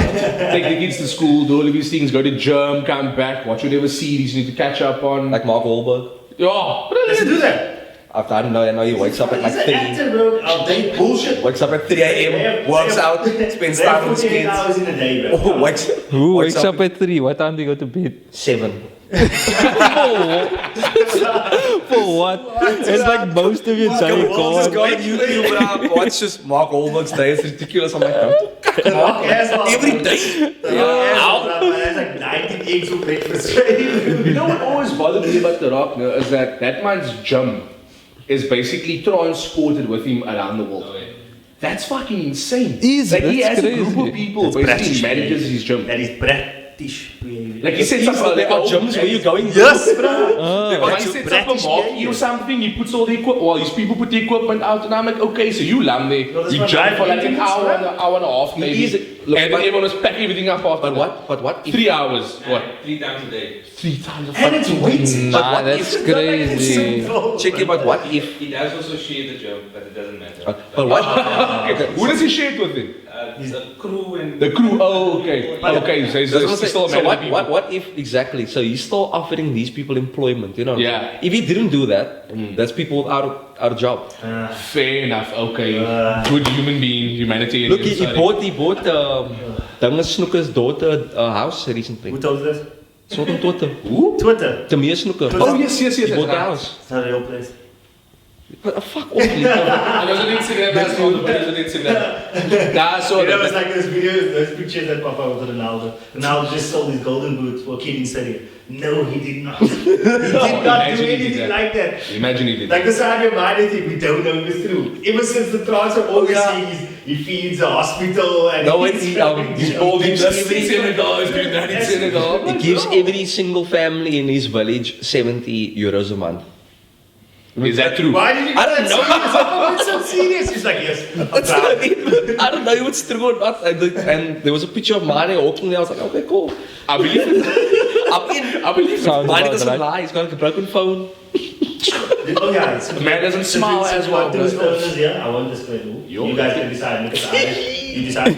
take the kids to school, do all of these things, go to gym, come back, watch whatever series you need to catch up on. like Mark Wahlberg. Oh, Let's do that. I don't know, I know he wakes up at like He's an 3. actor, bro. Oh, they bullshit. Wakes up at 3 a.m., works out, spends They have time with his 48 kids. hours in a day, bro. Oh, wakes Who wakes up at 3? What time do you go to bed? 7. For what? It's like most of your day Just gone. go on YouTube, bro. Watch just Mark Wahlberg's day. It's ridiculous. I'm like, Mark as well. every day. That's like 19 eggs for breakfast. You know what always bothered me about The Rock no, is that man's gym is basically transported with him around the world. That's fucking insane. Easy, Like he that's has a group crazy. of people That's basically British manages behavior. his gym. That is British behavior. Like he said something There are gyms where you're going. Yes, bro. When he sets up a British marquee behavior. or something, he puts all the equipment, well, his people put the equipment out, and I'm like, okay, so you land there, No, that's you what jump I for like an think, hour, right? an hour and a half maybe, Look, and then but- everyone was packing everything up after But what if 3 hours, what? 3 times a day. 3 times a And it's weights. But Nah, what that's if- crazy. check it, but what if He does also share the gym, but it doesn't matter. but what Okay, who does he share it with then? The crew and The crew, oh, okay. Okay, so he's That's what I'm saying. still a So man of what, people. what if exactly? So he's still offering these people employment, you know? Yeah. If he didn't do that, that's people out of job. Fair enough, okay. Good human being, humanitarian. Look, he sorry. bought Dunga Snooker's daughter a house recently. Who told us? Sort of Twitter. Who? Twitter. Tamir Snooker. Oh, yes, yes, yes. He bought the that's right. house. It's not a real place. But fuck off, Lee. I was on Instagram, that's all the videos on Instagram. Nah, I saw You know, it's that. like those videos, those pictures that pop up with Ronaldo. Ronaldo just sold his golden boot for a kid in Syria. No, he did not. He did not do Imagine he did anything that. like that. Imagine he did Like the Sadio Mane thing, we don't know if it's true. Ever since the transfer, all we see is he feeds a hospital and No, he's he's All these Just in Senegal, he's doing that in Senegal. He gives every single family in his village 70 euros a month. Is that true? Why did you I get don't that know. serious? Oh, it's so serious. He's like, yes. I'm proud. I don't know if it's true or not. And there was a picture of Mane walking there. I was like, okay, cool. I believe it. I'm in. I believe it. Sounds Mane about doesn't right. lie. He's got like a broken phone. Oh yeah, it's Man doesn't smile as well, Two but- stoners here. I won't display who. Yo. You guys can decide because you decide.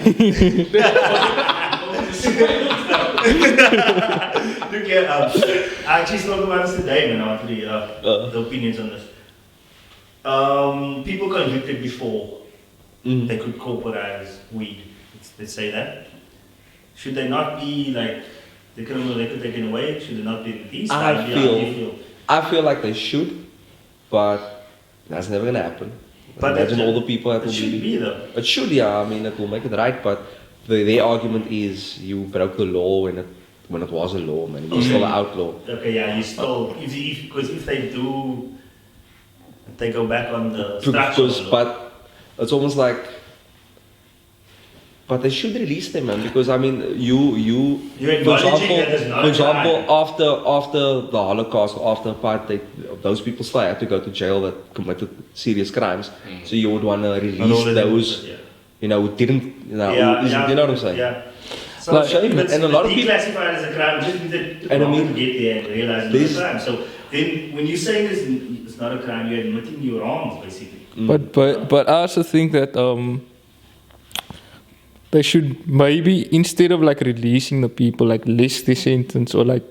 Look here, I actually spoke about this today, man. I want to hear the opinions on this. People convicted before they could corporatize weed. Let's say that. Should they not be like the criminal record taken away? Should they not be released? I How do you feel like they should, but that's never gonna happen. But Imagine that- all the people that It will should be though. It should, yeah. I mean, it will make it right, but their argument is you broke the law when it was a law, man. You're still an outlaw. Okay, yeah, you still because if they do, if they go back on the structure. Because, but it's almost like, but they should release them, man. Because I mean, You're acknowledging that there's not for a example, crime. after the Holocaust, after apartheid, those people still had to go to jail that committed serious crimes. So you would want to Not all release of them, those, but yeah. you know, who didn't, you know, Yeah, who- yeah, you know what I'm saying? Yeah. So Like, shame, and a lot of people- declassified as a crime just means that And I mean, to get there and realize it's this- not a crime. So then when you say it's not a crime, you're admitting your wrongs basically. But I also think that they should maybe instead of like releasing the people, like list the sentence or like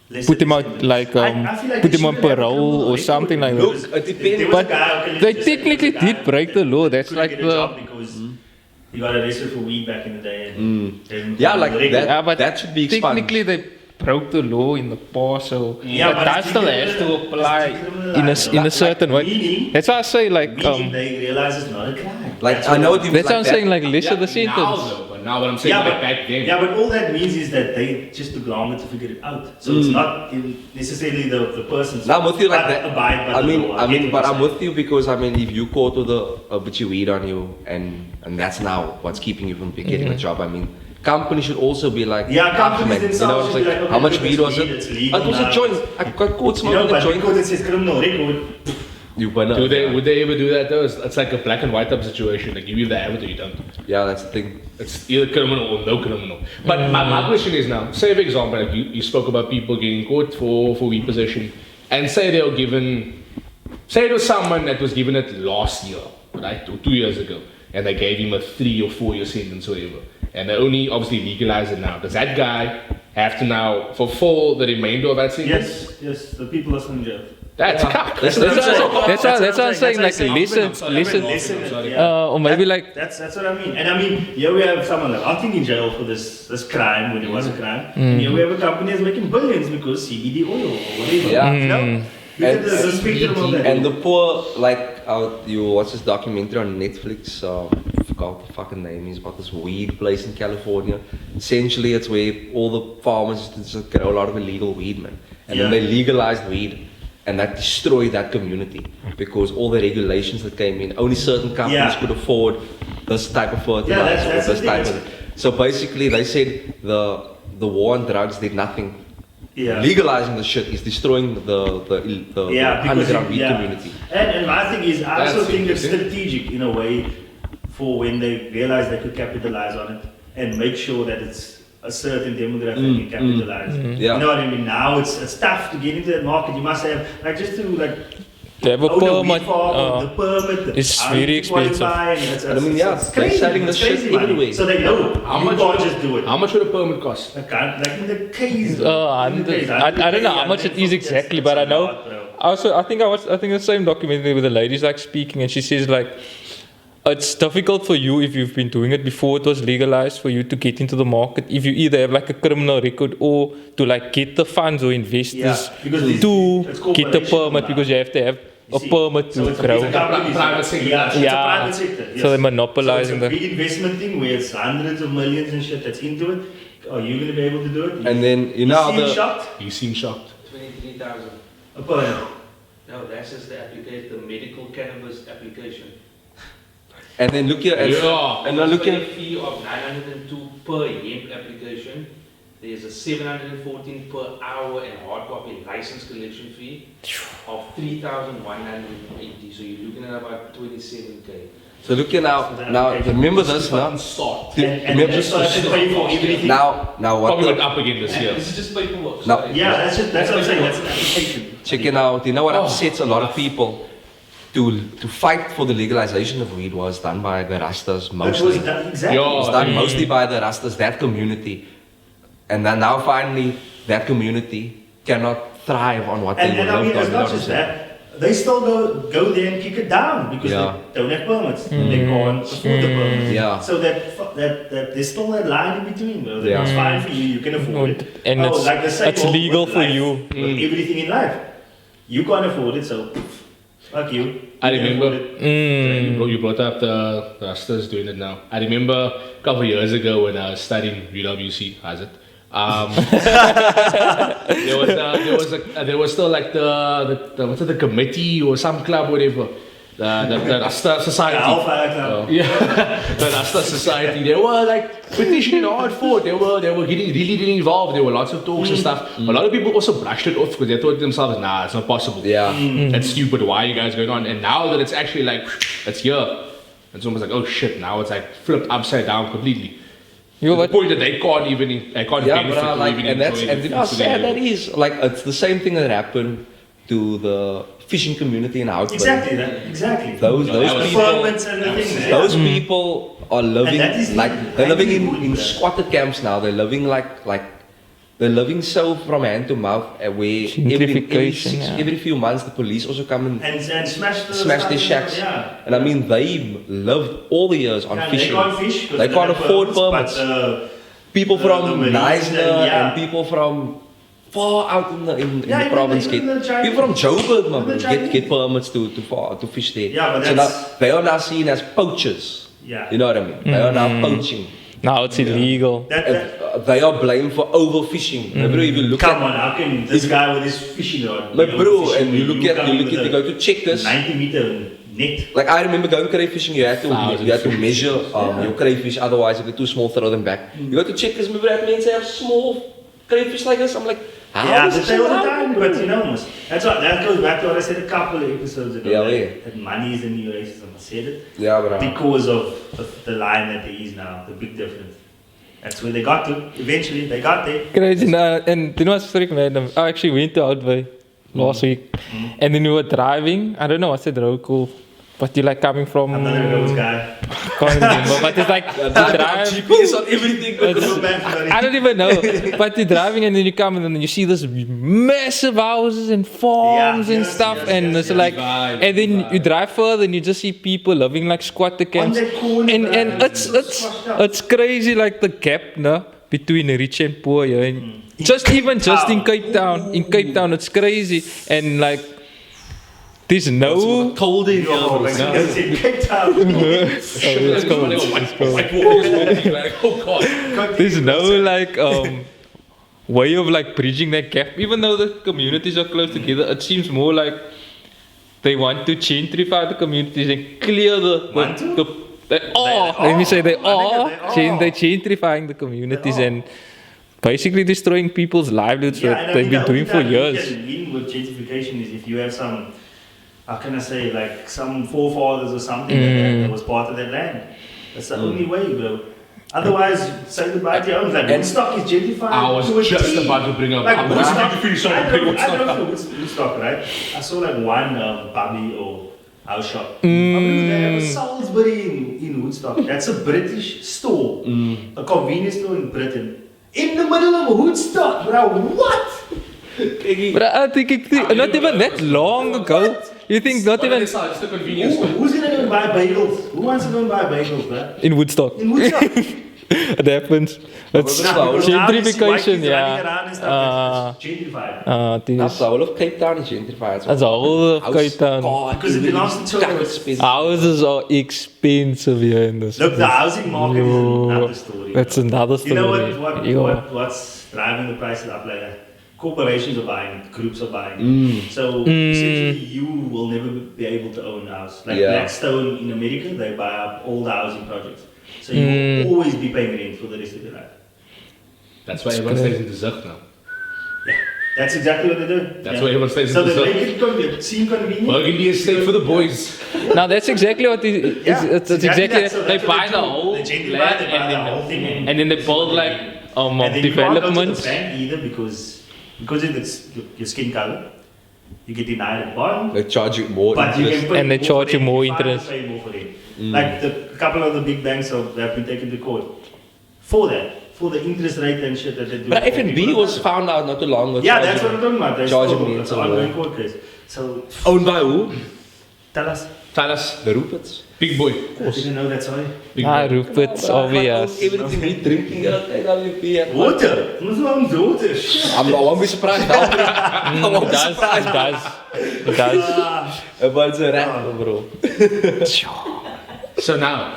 Less put than them out sentence. like I feel like put they them on should have a parole criminal or record. something like Look, that. it depends. There was But a guy, okay, let's they just say technically there was a did guy break the law. That's couldn't like get a the job because he got arrested for weed back in the day. And then Yeah, like the record. that. yeah, but That should be expunged. technically they broke the law in the past, so Yeah, but that it's still has to decriminal- apply it's decriminalized. in a certain way. Meaning- That's why I say like Meaning they realize it's not a crime. Like, That's I know what- what you that's like what I'm that. saying, like lesser the Now sentence. though, but now what I'm saying Yeah, like but, back then. yeah, but all that means is that they just took longer to figure it out. So it's not necessarily the person's. No, I'm with you like but that. Abide by I the mean, law. I get mean, what but you're I'm saying. with you because I mean, if you caught with a bit of weed on you, and that's now what's keeping you from getting a job. I mean, companies should also be like, Yeah, companies man, themselves you know, it's should be like, like, how okay, much look, weed it's was weed, it? it's legal It was a now. joint. I got caught You know, smoking a but joint. because it says criminal record, You win Would they ever do that though? It's like a black and white type situation. Like you either have it or you don't. Yeah, that's the thing. It's either criminal or no criminal. But my question is now, say for example, like you spoke about people getting caught for weed possession, and say they were given, say it was someone that was given it last year, right, or 2 years ago, and they gave him a 3 or 4 year sentence or whatever, and they only obviously legalize it now. Does that guy have to now fulfill the remainder of that sentence? yes, the people are still in jail. That's cock. That's That's what I'm saying. what I'm saying. Like listen, or maybe like That's what I mean. And I mean, here we have someone like Anting in jail for this crime when it was a crime. And here we have a company that's making billions because CBD oil or whatever. Yeah. You know? Look at the spectrum of that. And the poor, like, you watch this documentary on Netflix, I forgot what the fucking name is, about this weed place in California. Essentially, it's where all the farmers just grow a lot of illegal weed, man. And then Yeah. they legalized weed, and that destroyed that community because all the regulations that came in, only certain companies Yeah. could afford this type of fertilizer that's or this the type thing. of. So basically, they said the war on drugs did nothing. Yeah. Legalizing the shit is destroying the because underground it- weed yeah. community. And my thing is, I also That's think it's interesting. strategic in a way for when they realize they could capitalize on it and make sure that it's a certain demographic can capitalize. Yeah. You know what I mean? Now it's tough to get into that market. You must have like just to like they have a own a permit. weed farm, the permit. it's how very you qualify, expensive. and it's I mean, yeah, it's they're crazy. selling It's the shit crazy money. everywhere. So they know How you much can't would- just do it. How much would a permit cost? I can't, like in the case. I don't know how much it is exactly, but I know. Also, I think the same documentary with the lady's like speaking, and she says like, it's difficult for you if you've been doing it before it was legalized for you to get into the market. If you either have like a criminal record or to like get the funds or investors Yeah, because it's to get the corporations permit now. because you have to have a permit So to it's a grow. big company, Private sector. Yeah, it's a Yeah. private sector. Yes. So they're monopolizing so it's a the- big investment thing where it's hundreds of millions and shit that's into it. Are you going to be able to do it? And then you know seem the shocked? You seem shocked. 23,000. A permit. No, that's just the application, the medical cannabis application. and then look here at Yeah. and then look Pay a at fee of 902 per hemp application. There's a 714 per hour and hard copy license collection fee of 3,180. So you're looking at about 27k. So look here now. Now remember this now. Start. And just to pay for everything. Now what? Probably went up again this year. This is just paperwork. Now Yeah, that's what I'm saying. That's an application. check it out. You know what upsets a lot of people? To fight for the legalization of weed was done by the Rastas That mostly. was done exactly. Yo. It was done mostly by the Rastas, that community. And then now finally that community cannot thrive on what they And I were mean, lived it's on. not just that. They still go there and kick it down because Yeah. they don't have permits. They can't afford the permits. Yeah. So that there's still that line in between. Bro. Yeah. It's fine for you. You can afford it. And Oh, like the same it's with legal for life, you. With everything in life, you can't afford it. So fuck you. I You can remember. afford it. You brought up the Rastas doing it now. I remember a couple of years ago when I was studying UWC, has it? There was still like the committee or some club, whatever. The Rasta Society. The Hellfire Club. Yeah, the Rasta Society. They were like petitioning hard for it. They were getting really involved. There were lots of talks and stuff. A lot of people also brushed it off because they thought to themselves, nah, it's not possible. Yeah. That's stupid. Why are you guys going on? And now that it's actually like, it's here. It's almost like, oh shit, now it's like flipped upside down completely. Yo, To the what? point that they can't Yeah, benefit but or like, even and that's enjoy and the you know how fruits of their sad that labor. is. Like it's the same thing that happened to the fishing community in Houtman. Exactly. Exactly. Those that was the people, permits and the things. Yeah. those people are living that is like they're living in livelihood, bro. squatter camps now. They're living like they're living so from hand to mouth, where Gentrification, yeah. every few months the police also come and And smash the smash their stuff, shacks. Yeah. And I mean they lived all the years on Yeah, fishing. They can't fish. 'cause They they can't have afford permits, permits. But, People the from Marines Neisner and- yeah. and people from far out in the Yeah, the even province the- even the Chinese- people from Joburg man, even the get Chinese- permits to fish there. Yeah, but so now that's- they are now seen as poachers. Yeah. You know what I mean? They are now poaching. Now it's illegal. And, they are blamed for overfishing. Bro, if you look Come at on, how can this guy with his fishing rod? But bro, and you come look with at you go to checkers. 90-meter net. Like I remember going crayfishing, you had to measure your crayfish, otherwise if they're too small, throw them back. You go to checkers, remember that means they have small crayfish like this. I'm like, how Yeah, is they this say all the allowed? time, but you know, that goes back to what I said a couple of episodes ago. Yeah, that, yeah. that money is the new racism. I said it Yeah, bro. because of the line that there is now, the big difference. That's where they got to. Eventually, they got there. Crazy. And you know what's freaking random? I actually went to Outway last week. And then we were driving. I don't know what's the road called. But you like coming from. I'm not a rose guy. Can't remember. But it's like you drive. GPS on everything. I don't even know. But you're driving and then you come and then you see this massive houses and farms Yeah, and yes, stuff. yes, and yes, it's yes. like. And then you drive further and you just see people living like squatter camps. that corner, And bro, it's squashed up. it's crazy like the gap no, between rich and poor. Yeah. And just in Cape Town. In Cape Town it's crazy. And like there's no. Cold in Yo, like, it's in Cape Town. It's cold. Oh god. There's no like way of like bridging that gap. Even though the communities are close together, it seems more like they want to gentrify the communities and clear Want to? let me say they I think are. they are. They're gentrifying the communities They are. and basically destroying people's livelihoods Yeah, that and I they've mean, been the doing only for time you years. can win with gentrification is if you have some, how can I say, like some forefathers or something like that was part of that land. That's the only way, bro. Otherwise, say goodbye to your own. Like Woodstock is gentrified. I was to a just T. about to bring up. Like I'm Woodstock. happy to finish on I bring drove Woodstock. to Woodstock, right? I saw like one pubby or house shop. I believe they have a Salisbury in Woodstock. That's a British store, a convenience store in Britain. In the middle of Woodstock, bro. What? But I think not even that long ago. You think not even It's the convenience store. Who's gonna go and buy bagels? Who wants to go and buy bagels, bro? in Woodstock. In Woodstock. It happens. It's Nah, because now you see white gentrification, kids running yeah. around and stuff, it's gentrified. It That's is. the whole of Cape Town is gentrified. That's the whole of Cape Town. Because it belongs to tourists. Houses are expensive here in this. Look, the housing market is another story. That's bro. another You know story. Yo. what's driving the prices up like that? Corporations are buying it, groups are buying it. So essentially, you will never be able to own a house. Like Yeah. Blackstone in America, they buy up all the housing projects. So you will always be paying rent for the rest of your life. That's why everyone stays in the Zug now. Yeah, That's exactly what they do. That's why everyone stays So in the they make it seem convenient. Burgundy estate for the boys. Now that's exactly what it Yeah, it's exactly that. So they that's what buy they the do. whole They generally land buy the whole thing and then they build like And then developments. You can't go to the bank either because it's your skin color. You get denied a bond. They charge you more But you interest. can pay And they more charge for you them. more You find interest. to pay more for them. Like the couple of the big banks have been taken to court for that, for the interest rate and shit that they do. But FNB was found out not too long ago. Yeah, that's what I'm talking about. There's charging still me an and so ongoing on. court case. So Owned by who? tell us. Tell us, The Ruperts. big boy. I didn't know that. Sorry. Big Ah, boy. Rupert's obvious. Everything we drinking at AWP. Water. Muslim's water. I won't be surprised. I won't be surprised. It does. But it's a rat, bro. So now,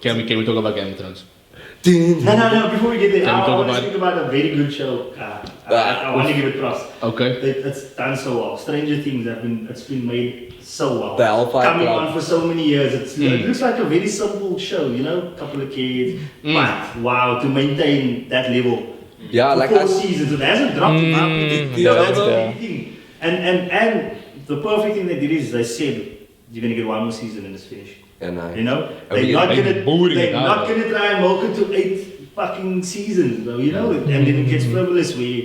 can we talk about Game of Thrones? No. Before we get there, Can we I talk want to about- speak about a very good show. I want to give it props. Okay. It's done so well. Stranger Things it's been made so well. The Hellfire Coming Club. on for so many years. It looks like a very simple show, you know, couple of kids. But wow, to maintain that level. Yeah, for like 4 I- seasons, it hasn't dropped. Yeah, That's the yeah. big thing. And the perfect thing they did is they said you're gonna get one more season and it's finished. And You know, we- they're boring not now. gonna try and milk it to 8 fucking seasons, though. You know, and then it gets frivolous where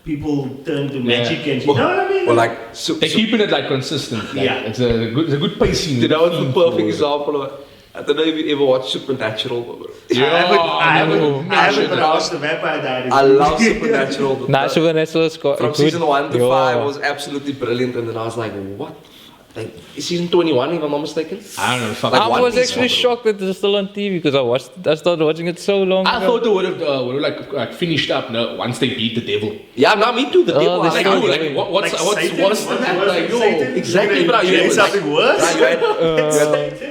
people turn to magic and shit. You know what I mean? Well, like, so, They're keeping it like consistent. Like, Yeah. It's a good pacing. you know what's the theme perfect for- example of it? I don't know if you ever watched Supernatural, bro. Yeah, I haven't I watched the Vampire Diaries. I love Supernatural. but Nah, Supernatural is From good. season 1 to Yo. 5 was absolutely brilliant, and then I was like, what? Like, season 21, if I'm not mistaken? I don't know. Fuck. Like I One was Piece, actually bro. shocked that it was still on TV because I started watching it so long I ago. thought they would have like finished up once they beat the devil. Yeah, now me too. The Oh, devil. I was they like, still yo, doing like, it. what's Satan? what is that? What's Like, yo, Satan? exactly, You're bro. gonna You create had like, something worse?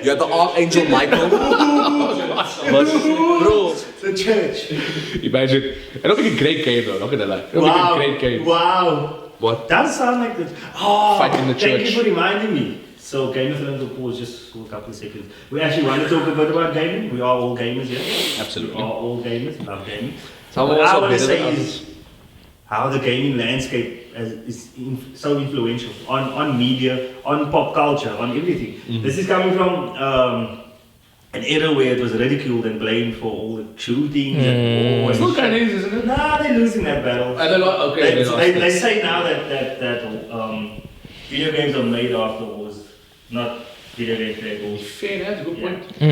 you had the Archangel Michael. But, bro, The church. Imagine. It'll be a great game though. Not gonna lie. It'll be a great game. Wow. what? Does sound like the Fight in the Thank church. you for reminding me. So Game of Thrones will pause just for a couple of seconds. We actually want to talk a bit about gaming. We are all gamers here. Absolutely. We are all gamers. Love gaming. Some What are I also want to better say than is how the gaming landscape is so influential on media, on pop culture, on everything. This is coming from an era where it was ridiculed and blamed for all the shootings and wars. Still kind of is, isn't it? Nah, they're losing that battle. I don't know. Okay. They, lost they, it. they say now that video games are made after wars, not video games made wars. Fair, that's a good point. So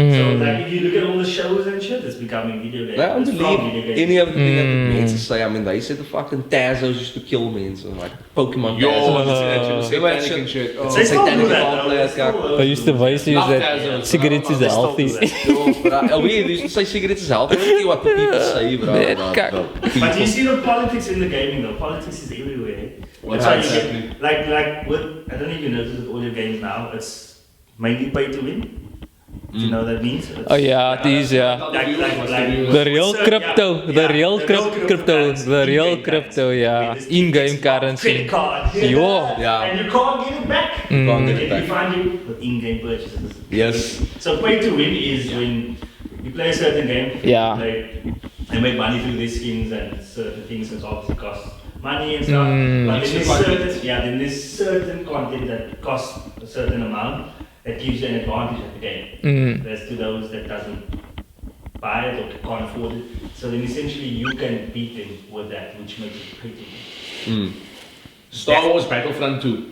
like if you look at all the shows and shit, it's becoming video games. I don't It's from believe video games. any of the thing that the men say. I mean, they said the fucking Tazos used to kill men, so like Pokemon Yo, Tazos. that's They were satanic and shit. Oh. They still do satanic that, ball though. players, They still, They used to always use Love that Tazos. cigarettes is They still healthy. do that. Yo, we used to say cigarettes is healthy. I don't care what the people say, bro. That about cock. the But you people. see the politics in the gaming though. Politics is everywhere. Eh? What's That's why you happening? get like with I don't know if you notice with all your games now, it's mainly pay to win. Do you know what that means? It's Oh yeah, it is yeah. The real crypto, the real crypto, the real crypto, yeah. In-game currency. Credit card. Yo. Yeah. And you can't get it back. Can't get it You back. find you with in-game purchases. Yes. So pay to win is when you play a certain game. Yeah. They make money through these skins and certain things, and obviously cost money and stuff. But then there's certain content that costs a certain amount that gives you an advantage at the game. There's to those that doesn't buy it or can't afford it. So then essentially you can beat them with that, which makes it pay to win. Star Wars Battlefront 2.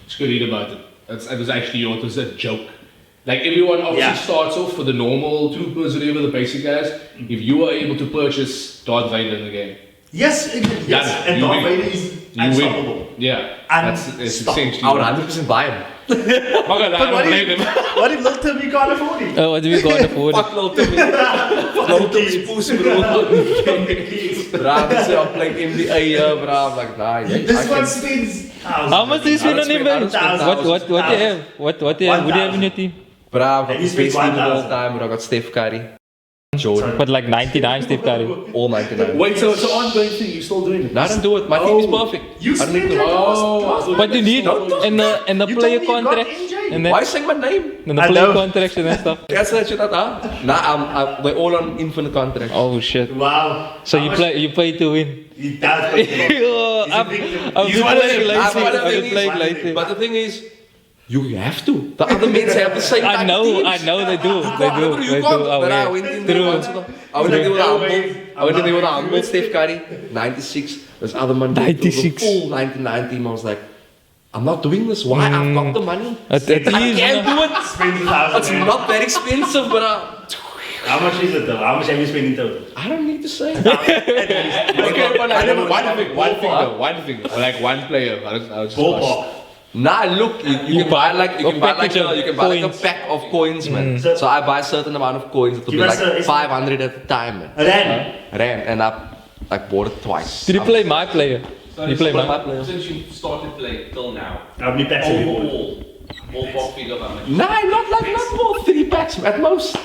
Just go read about it. It was actually it was a joke. Like everyone obviously Yeah. starts off for the normal troopers, whatever the basic guys. If you are able to purchase Darth Vader in the game, Yes, Yeah, and you Darth win. Vader is you unstoppable. win. Yeah, it's Unstoppable. essentially. I would 100% buy him. But what if little Timmy can't afford it? What do we got afford? Fuck little Timmy. Little Timmy's pussy, bro. Bro, I'm playing NBA here, bro. I'm like, nah, yeah, This I one can- spends How much do you spend on him, man? What do you have? What do you have in your team? Bro, I've got He the best spent team of all 1,000. time, bro. I got Steph Curry, Jordan, But like 99 Steve Curry. all 99. Wait, so it's an ongoing thing. You're still doing it? No, I don't do it. My team is perfect. You I don't need spend to. like Oh, But you need and the You player told me you got contract. MJ. And then, Why saying my name? then the I play know. contracts and stuff. That's that shit, huh? Nah, we're all on infinite contracts. Oh shit. Wow. So How you much- play to win. He does. But Yo, He's a victim. I'm He's just one of playing them. lazy. But the I'm thing just playing is- lazy. But the thing is, you have to. The other men have the same I type know, of teams. I know they do. You They can't, do. you They can't. do. But I Aware. went in there True. once. I went in there with No a way. I went in there with a I'm humble not Steph Curry, 96. This other man did 96. the full 99 team. I was like, I'm not doing this. Why? I've got the money. It I is, can't do it. Spends 1,000. It's not that expensive, but How much is it though? How much have you spent in total? I don't need to say. Okay, but I never- one thing. Like one player. I was just Ballpark. Nah, look, you can buy like a package of you can buy like a coins. pack of coins, man. So- So I buy a certain amount of coins. It will be Give us like a- 500 at a time, man. Rand. Rand, and I like bought it twice. Did you play my player? You play my. player? Since you started playing till now, How many packs have you bought? overall, ballpark figure of how much? Nah, not more. 3 packs at most.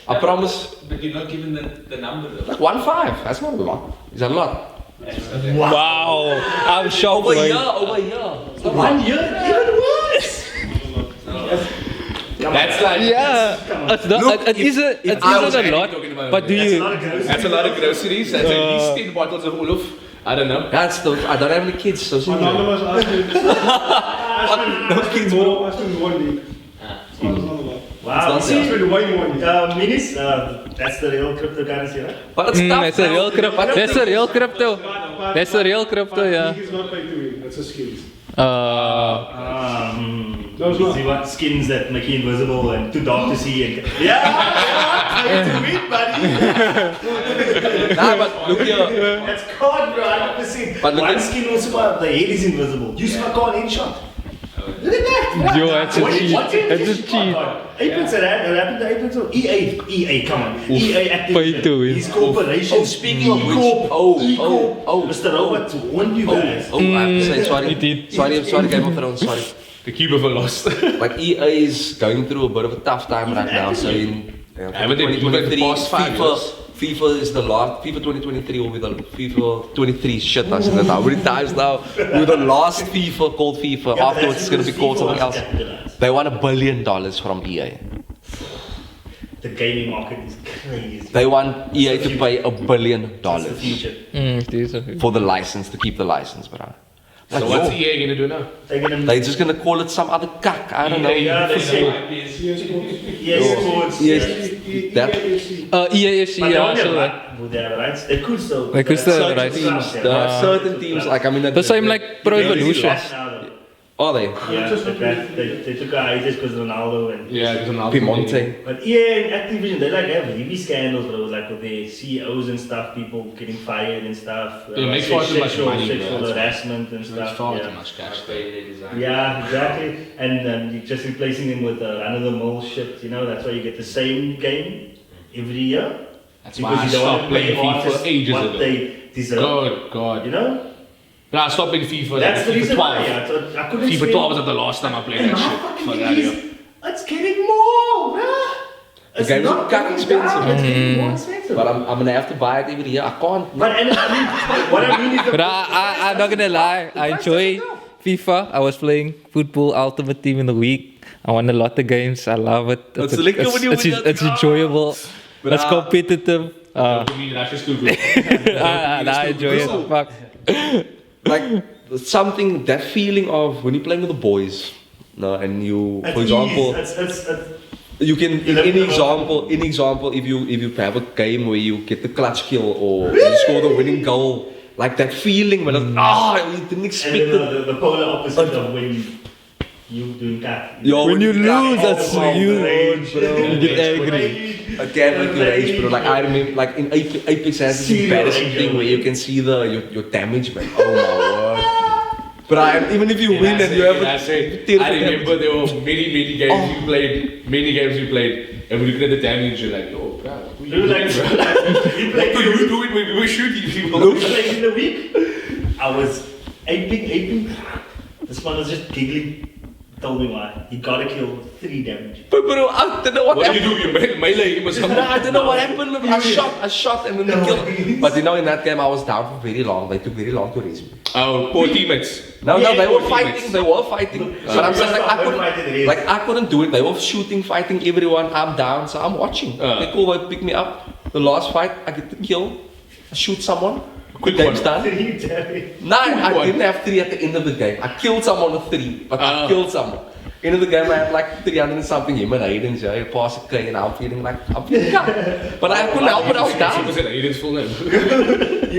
I promise. But you're not given the number though. 1.5. That's not a lot. It's a lot. Wow, I'm shocked. Over man. here, over here. 1 year? Even worse. That's like Yeah, it's not. Look, it isn't. It I was isn't a actually lot. talking about But do That's you? not a grocery. that's a lot of groceries. That's at least 10 bottles of Olaf. I don't know. That's the. I don't have any kids, so see. Anonymous asked me. No kids, more. Asked me 1 week. It's not a lot. Wow. It's See, It's been way more. Minis, that's the real cryptocurrency, right? But it's tough. That's a real crypto. That's a real crypto. That's a real crypto, yeah. League is not pay to win. That's a skills. Those see what skins that make you invisible and too dark to see and yeah, pay to win, buddy. Nah, but look here. That's card, bro. 100%. But look One at- skin also, the head is invisible. You see my card headshot. Look at that. Yo, that's a What is- cheat. what's in That's a this cheat. card? Apens are that. What happened to Apens? EA, come on. EA Activision. Pay to win. His corporation. Oh, speaking of which, Mr. Robert warned you guys. I have to say sorry. He did. Sorry, Game of Thrones. Sorry. The cube of a lost. Like EA is going through a bit of a tough time right now. So in Haven't they been the past 5 years? FIFA is the last. FIFA 2023 will be the FIFA 23 shit. I said that how many times now? With the last FIFA called FIFA. Yeah, but Afterwards, that's it's gonna be because called FIFA something was else. capitalized. They want $1 billion from EA. The gaming market is crazy. They want EA to pay $1 billion That's the future. It is a- for the license to keep the license, bro. Like, So what's yo, EA gonna do now? They're gonna they're just gonna call it some other cuck. I don't know. Yeah, they say Yes, yes, sports. Yes. That- EAFC, But they yeah, only so have that. right. Would they have rights? They could still. They could still have certain rights. teams, There are certain teams, like I mean, The same like Pro Evolution. Are they? Yeah, they took a hiatus because Ronaldo and. Yeah, there's an Piemonte. But EA and Activision, they like have heavy scandals, bro, like with their CEOs and stuff, people getting fired and stuff. They make far too much money, bro, sexual that's why. harassment and It's stuff. far yeah. too much cash. Yeah, exactly. And you're just replacing them with run-of-the-mill shit. You know, that's why you get the same game every year. That's why I you don't want stopped to pay playing FIFA artists ages what ago. they deserve. God, God. You know, No, I stopped playing FIFA. that's the like, FIFA reason 12. why. I couldn't FIFA spend- 12 was the last time I played that And how shit. fucking Fuck it that, is, yeah. it's getting more, bruh. The game's not cuck going expensive. down, It's getting more expensive. But I'm gonna have to buy it every year. I can't. But and I mean, what I mean is the But I'm not gonna lie, I enjoy FIFA. I was playing Football Ultimate Team in the week. I won a lot of games. I love it. It's lekker when you win that. it's enjoyable. It's competitive. For me, that's just too good. I enjoy it. Fuck. Like something, that feeling of when you're playing with the boys. No, and you, at for example, ease, it's- you can in example, if you have a game where you get the clutch kill or you score the winning goal, like that feeling when you didn't expect and then it. the polar opposite of when you doing that. Yo, When you lose, oh that's my you. Rage, bro. You get angry. I can't make your age, bro. Like I remember, like in Apex has this Serial embarrassing anger. thing where you can see your damage, man. Oh my word. But even if you win and you have I remember there were many games you played, and when you look at the damage, you're like, oh, God, what You like, doing, bro? you What played are you doing when we were shooting people? you played in the week. I was aping. This one was just giggling. told me why. He gotta kill 3 damage. But bro, I don't know what What did happened. you do? You melee him or something? No, I don't know what happened. I shot, and then they killed. But you know, in that game, I was down for very long. They took very long to raise me. Oh, poor teammates. No, Yeah, they were poor fighting. teammates. They were fighting. But I'm saying like I couldn't do it. They were shooting, fighting everyone. I'm down, so I'm watching. They cool. They pick me up. The last fight, I get the kill. I shoot someone. Quick Game's one. done. 3 damage. No, I one. didn't have 3 at the end of the game. I killed someone with 3, but I killed someone. End of the game, I had like 300 and something human Aidens, yeah, pass a K, and I'm feeling cut. But I couldn't help it, I was down. Was it Aiden's full name?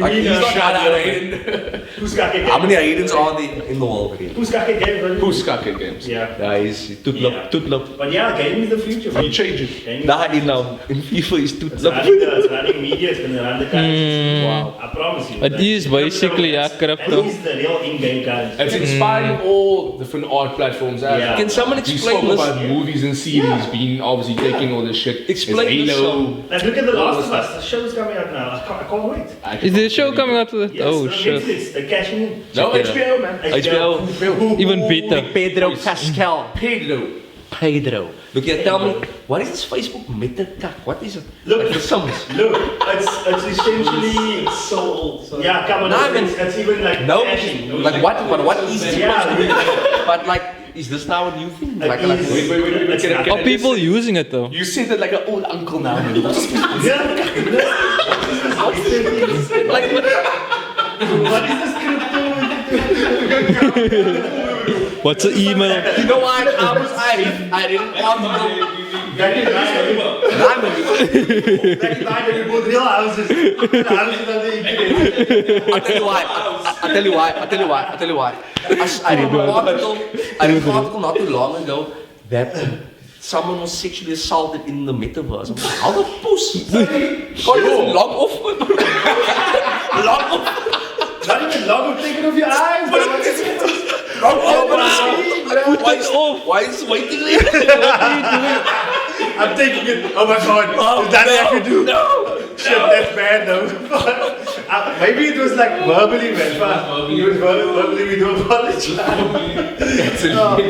Like, he's not Shout out out Aiden. Who's got How many Aidens are there in the world again? Who's got game, buddy? Who's Skake Games? Yeah. Yeah, he's Toetlop. But yeah, gaming is the future. You change it. Gaming Nah, I didn't know. In FIFA, he's it's Toetlop. running media, it's gonna run the currency. Wow. I promise you. It is basically, yeah, crypto. That is the real in-game currency. It's inspiring all different art platforms. Yeah. Can someone You explain spoke this? about movies and series being obviously taking all this shit. Explain There's this Halo. Like, look at The All Last this of Us. The show's coming out now. I can't wait. Is there a show coming out with it? Yes, Oh on shit. Netflix. They're cashing in. No, Check it HBO, man. HBO. Even better. Pedro Pascal. Pedro. Look here, tell me, what is this Facebook Meta Kak? What is it? Look. Like the sums. Look, it's essentially so old. Yeah, come on. Nah, it's even like No, cashing. like what is it Yeah, supposed to be? But like, is this now a new thing? Like, It is. Wait. Can I Are people using it though? You said it like an old uncle now. Yeah. like what? What is this crypto? What's the email? You know what? I didn't want to go. Back in time when we bought real houses. Houses on the internet. I'll tell you why. I read an article not too long ago that someone was sexually assaulted in the metaverse. I'm like, how the puss? God, log off. Log off. Not even long of taking off your eyes. Log off. Why is it waiting there? I'm taking it. Oh my god. Is that what you do? No. Shit, that's bad though. Maybe it was like verbally, man. It was verbally, we do apologize.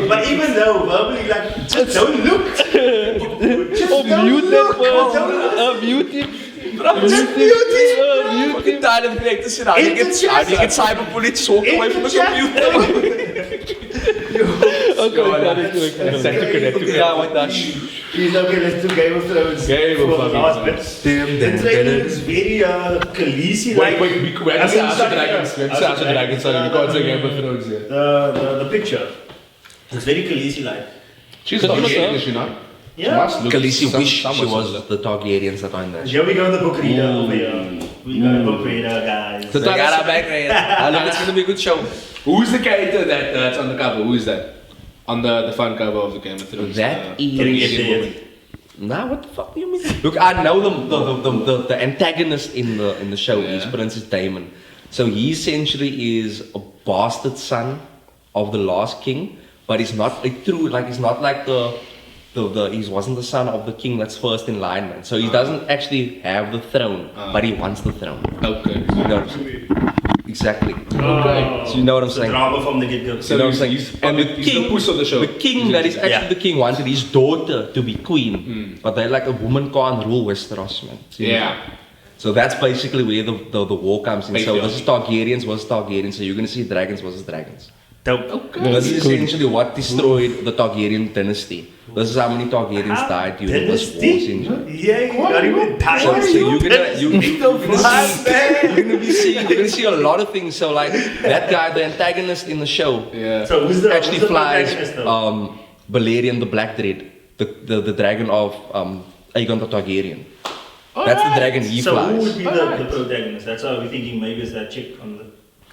But even though verbally, like, just don't look. Oh, mute that one. Mute it. I'm fucking tired of being to sit down. You get cyberbullied, so walk away from the computer. Okay, Yeah, like that. He's okay, let's do Game of Thrones. Game of For the last Thrones. bit. The trailer looks very Khaleesi like. Wait, we have to say House of Dragons. We have to say House of Dragons, so we can't say Game of Thrones yet. The picture. It's very Khaleesi like. She's not English, you know? Yeah. Khaleesi wish she was the Targaryens that are in that. Here we go, the book reader over here. We got a book reader, guys. The Targaryen back there. I look, it's gonna be a good show. Who's the character that's on the cover? Who is that? On the front cover of the Game of Thrones. That is- Can you get Targaryen there? woman. Nah, what the fuck do you mean? Look, I know the antagonist in the show is Princess Daemon. So he essentially is a bastard son of the last king, but he's not a true, like he's not like he wasn't the son of the king that's first in line, man. So he doesn't actually have the throne, but he wants the throne. Okay. You know what I'm saying? Exactly. Okay. So you know what I'm The saying? drama from the get-go. You know what I'm saying? And he's the puss of the show. The king that is actually the king wanted his daughter to be queen, but they're like a woman can't rule Westeros, man. So, Yeah. So that's basically where the war comes in. So Patriarchy. this is Targaryens versus Targaryens. So you're gonna see dragons versus dragons. Dope. This is essentially what destroyed the Targaryen dynasty. This is how many Targaryens died during this war. Essentially. Yeah, you got even time. So you're gonna see a lot of things. So like that guy, the antagonist in the show, Yeah. So who's the actually who's the flies protagonist, though? Balerion the Black Dread, the dragon of Aegon the Targaryen. That's the dragon he So who flies. would be the protagonist? That's why we're thinking maybe it's that chick on the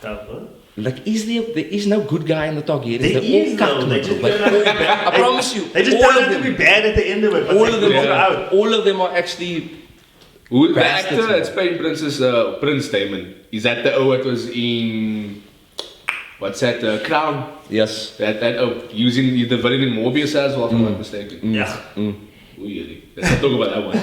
cover. Like, there is no good guy in the Targaryens. There They're is all though. They cucked, just bro. turn out to be bad. I promise you, They just all turn of out to them- be bad at the end of it. But all they of them walk are out. all of them are actually Who, the Bastards, actor man. that's playing Prince Damon, is that the what was in what's that Crown? yes. That using the villain in Morbius as well, if I'm not mistaken. Yeah. Really. Let's not talk about that one.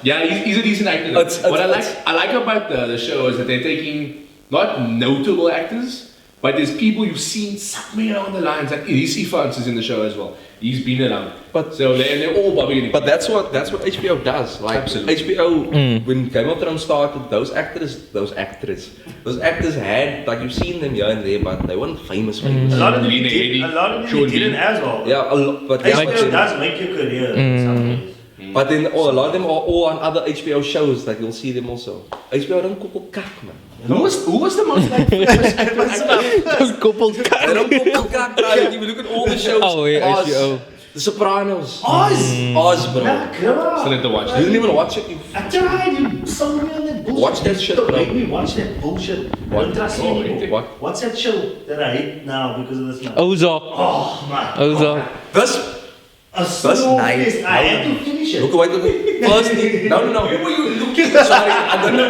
Yeah, he's a decent actor. What I like about the show is that they're taking not notable actors, But there's people you've seen somewhere along the lines, like DC Fans is in the show as well. He's been around. But- so they're all bobbing. But that's what HBO does. Like Absolutely. HBO, when Game of Thrones started, those actors had, like, you've seen them here and there, but they weren't famous. A lot of them Lena Headey, didn't Sean as well. Yeah, a lot, but HBO does make your career in some ways. But then a lot of them are all on other HBO shows, like you'll see them also. HBO don't koppel kak, man. Who was the most like famous actor? Couple They don't koppel kak, bro. If you look at all the shows, Oh, yeah, Oz, HBO. The Sopranos, Oz! Oz, bro. Nah, come on. Still need to watch You it. didn't even watch it. You I tried, you sold me on that bullshit. Watch that shit, Don't bro. make me watch that bullshit. I What? don't trust you Oh, anymore. what? What's that show that I hate now because of this man? Ozark. Oh, man. Ozark. This. A That's slow nice. fist. I had to finish it. Look away. Firstly, no. Who were you looking at? Sorry, I don't know.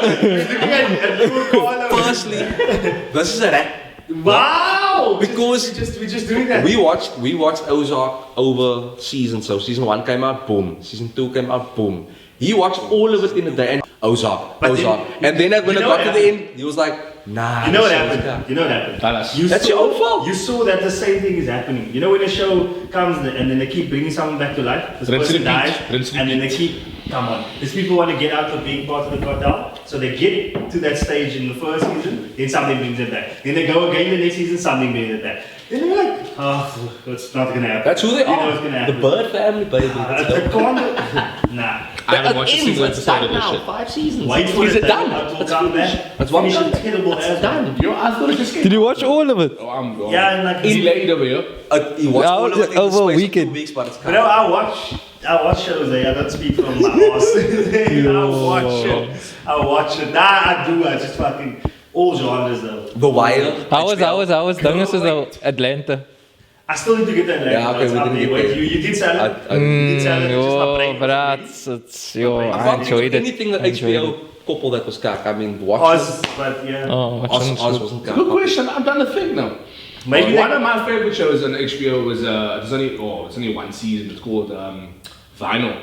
Firstly, this is a rat. Wow! Because we're just doing that. we watched Ozark over seasons. So season 1 came out, boom. Season 2 came out, boom. He watched all of it in a day and Ozark. But And then when it you know got what to the end, he was like, nah. You know what this show's happened? crap. You know what happened? Tell us. That's your own fault. You saw that the same thing is happening. You know when a show comes and then they keep bringing someone back to life, this Rinse person and repeat, dies, rinse and and then they keep, come on. These people want to get out of being part of the cartel, so they get to that stage in the first season, then something brings them back. Then they go again the next season, something brings them back. Then they're like, oh, it's not gonna happen. That's who they You know are. what's gonna The happen. Bird family, baby. The corner, nah. I haven't watched a single episode of this now. shit. 5 seasons. Wait for Is it it done? It will come back. That's one Finish done. it terrible It's as done. Yo, I thought it just came. Did you watch all of it? Oh, I'm gone. Yeah, and like Delayed over here. He watched Yeah, all of it in over the a space weekend. of 2 weeks, but it's But no, I watch shows. I don't speak from my ass. I watch it. Nah, I do. I just fucking all genres though. The Wire. I was done as Atlanta. I still need to get that. Yeah, okay, we didn't get Wait, there. you did sell it. I- You did sell it. It's just my Yo, brain. but it's yo, I I can't enjoyed think of it. anything that Enjoyed HBO it. couple that was kak. I mean, watch Oz, but yeah. Oh, Oz watching wasn't kak. Good question. I'm trying to think now. Maybe One they- of my favorite shows on HBO was it's only one season. It's called Vinyl.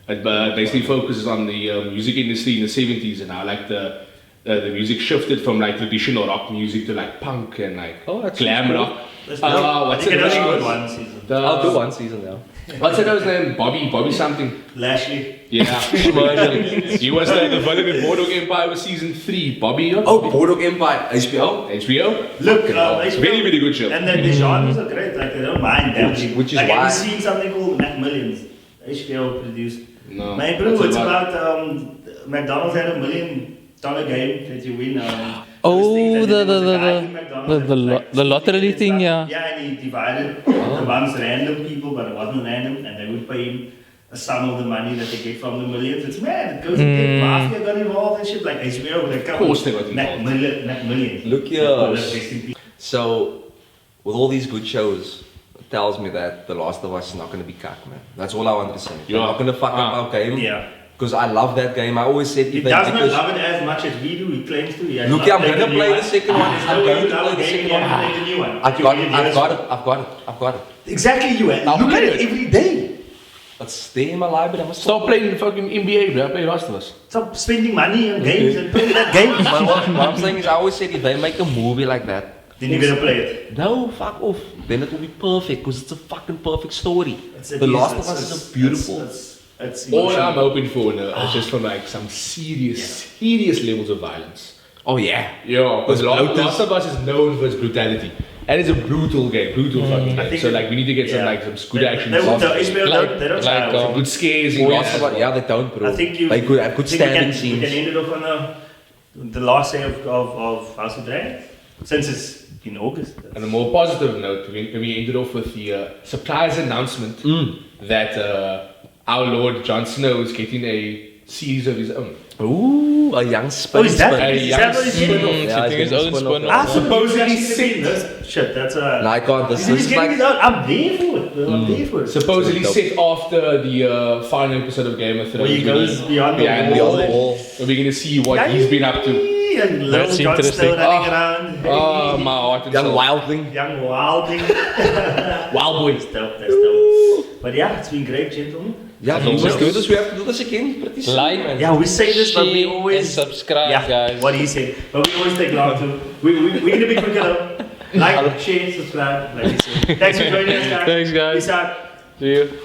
It basically focuses on the music industry in the 70s and how like the music shifted from like traditional rock music to like punk and like Oh, that's glam cool. rock. Let's Uh, go. what's I think it it only called? got one season. I'll do 1 season now. What's that guy's name? Bobby something. Lashley. Yeah. He was the villain in Boardwalk Empire was season 3. Bobby. Oh, Boardwalk Empire. HBO. HBO. Look, It's very, very good show. And then the genres are great. Like they don't mind dabbling. Which is like, why- have you seen something called McMillions? HBO produced. No. My bro, What's it it's about? about McDonald's had $1 million game that you win. Oh, those things, and then there was a guy in McDonald's that was like the lottery speaking and thing, stuff. yeah. Yeah, and he divided the ones random people, but it wasn't random, and they would pay him a sum of the money that they get from the millions. It's mad. It goes again. Mafia got involved and shit. Like HBO, like, Of course they got involved. McMillions. Look here. Oh, that's rest in peace. So, with all these good shows, it tells me that The Last of Us is not going to be kak, man. That's all I want to say. You're Yeah. not going to fuck up our game. Yeah. Because I love that game. I always said He if they does not because- love it as much as we do. He claims to. He has Look, not I'm played gonna the new play one. the second one. There's I'm no way going you to love play a the game second and you one. haven't played the new one. I've got it. I've got it. Exactly, you. I'll Look play at it it. every day. It's there in my library. I must Stop playing fucking NBA, bro. Play Last of Us. Stop spending money on games and playing that game. But what I'm saying is, I always said if they make a movie like that, Then you're gonna play it. no, fuck off. Then it will be perfect because it's a fucking perfect story. It's The Last of Us is a beautiful. It's All I'm emotional. hoping for now is just for like some serious levels of violence. Oh yeah. Yeah, because Bloaters. Last of Us is known for its brutality. And it's a brutal game, brutal fucking I game. think So like we need to get some yeah. like some good action. They, stuff. the HBO Like- they don't like, try. Some good scares in The there Last as of Us, well. yeah, they don't, bro. I think you. They could have good I think we standing can scenes. end it off on the last day of House of Dragons, since it's in August. On a more positive note, we ended off with the surprise announcement that our Lord Jon Snow is getting a series of his own. Ooh, a young Oh, spin. is that? A Is young that what he's getting? spin-off. Yeah, Getting he's his getting own spin-off, spin-off. yeah. I supposedly Supposedly this. Shit, that's No, I can't. This He's is getting like his own. I'm there for it. Bro. I'm there for it. Supposedly Dope. set after the final episode of Game of Thrones. Where he goes beyond the behind wall. beyond the wall. And we're gonna see what he's been up to. And little That's Jon interesting. Snow running Oh. around. Oh, my heart and Young soul. wildling. Young wildling. Wild boy. That's dope. That's dope. But yeah, it's been great, gentlemen. Yeah, we must do this. We have to do this again pretty soon, Like, man. Yeah, we say this, but we share, always and subscribe, yeah, guys. what he said. But we always take long to. We're gonna be quicker though. Like, share, subscribe, like you said. Thanks for joining us, guys. Thanks, guys. Peace out. See you.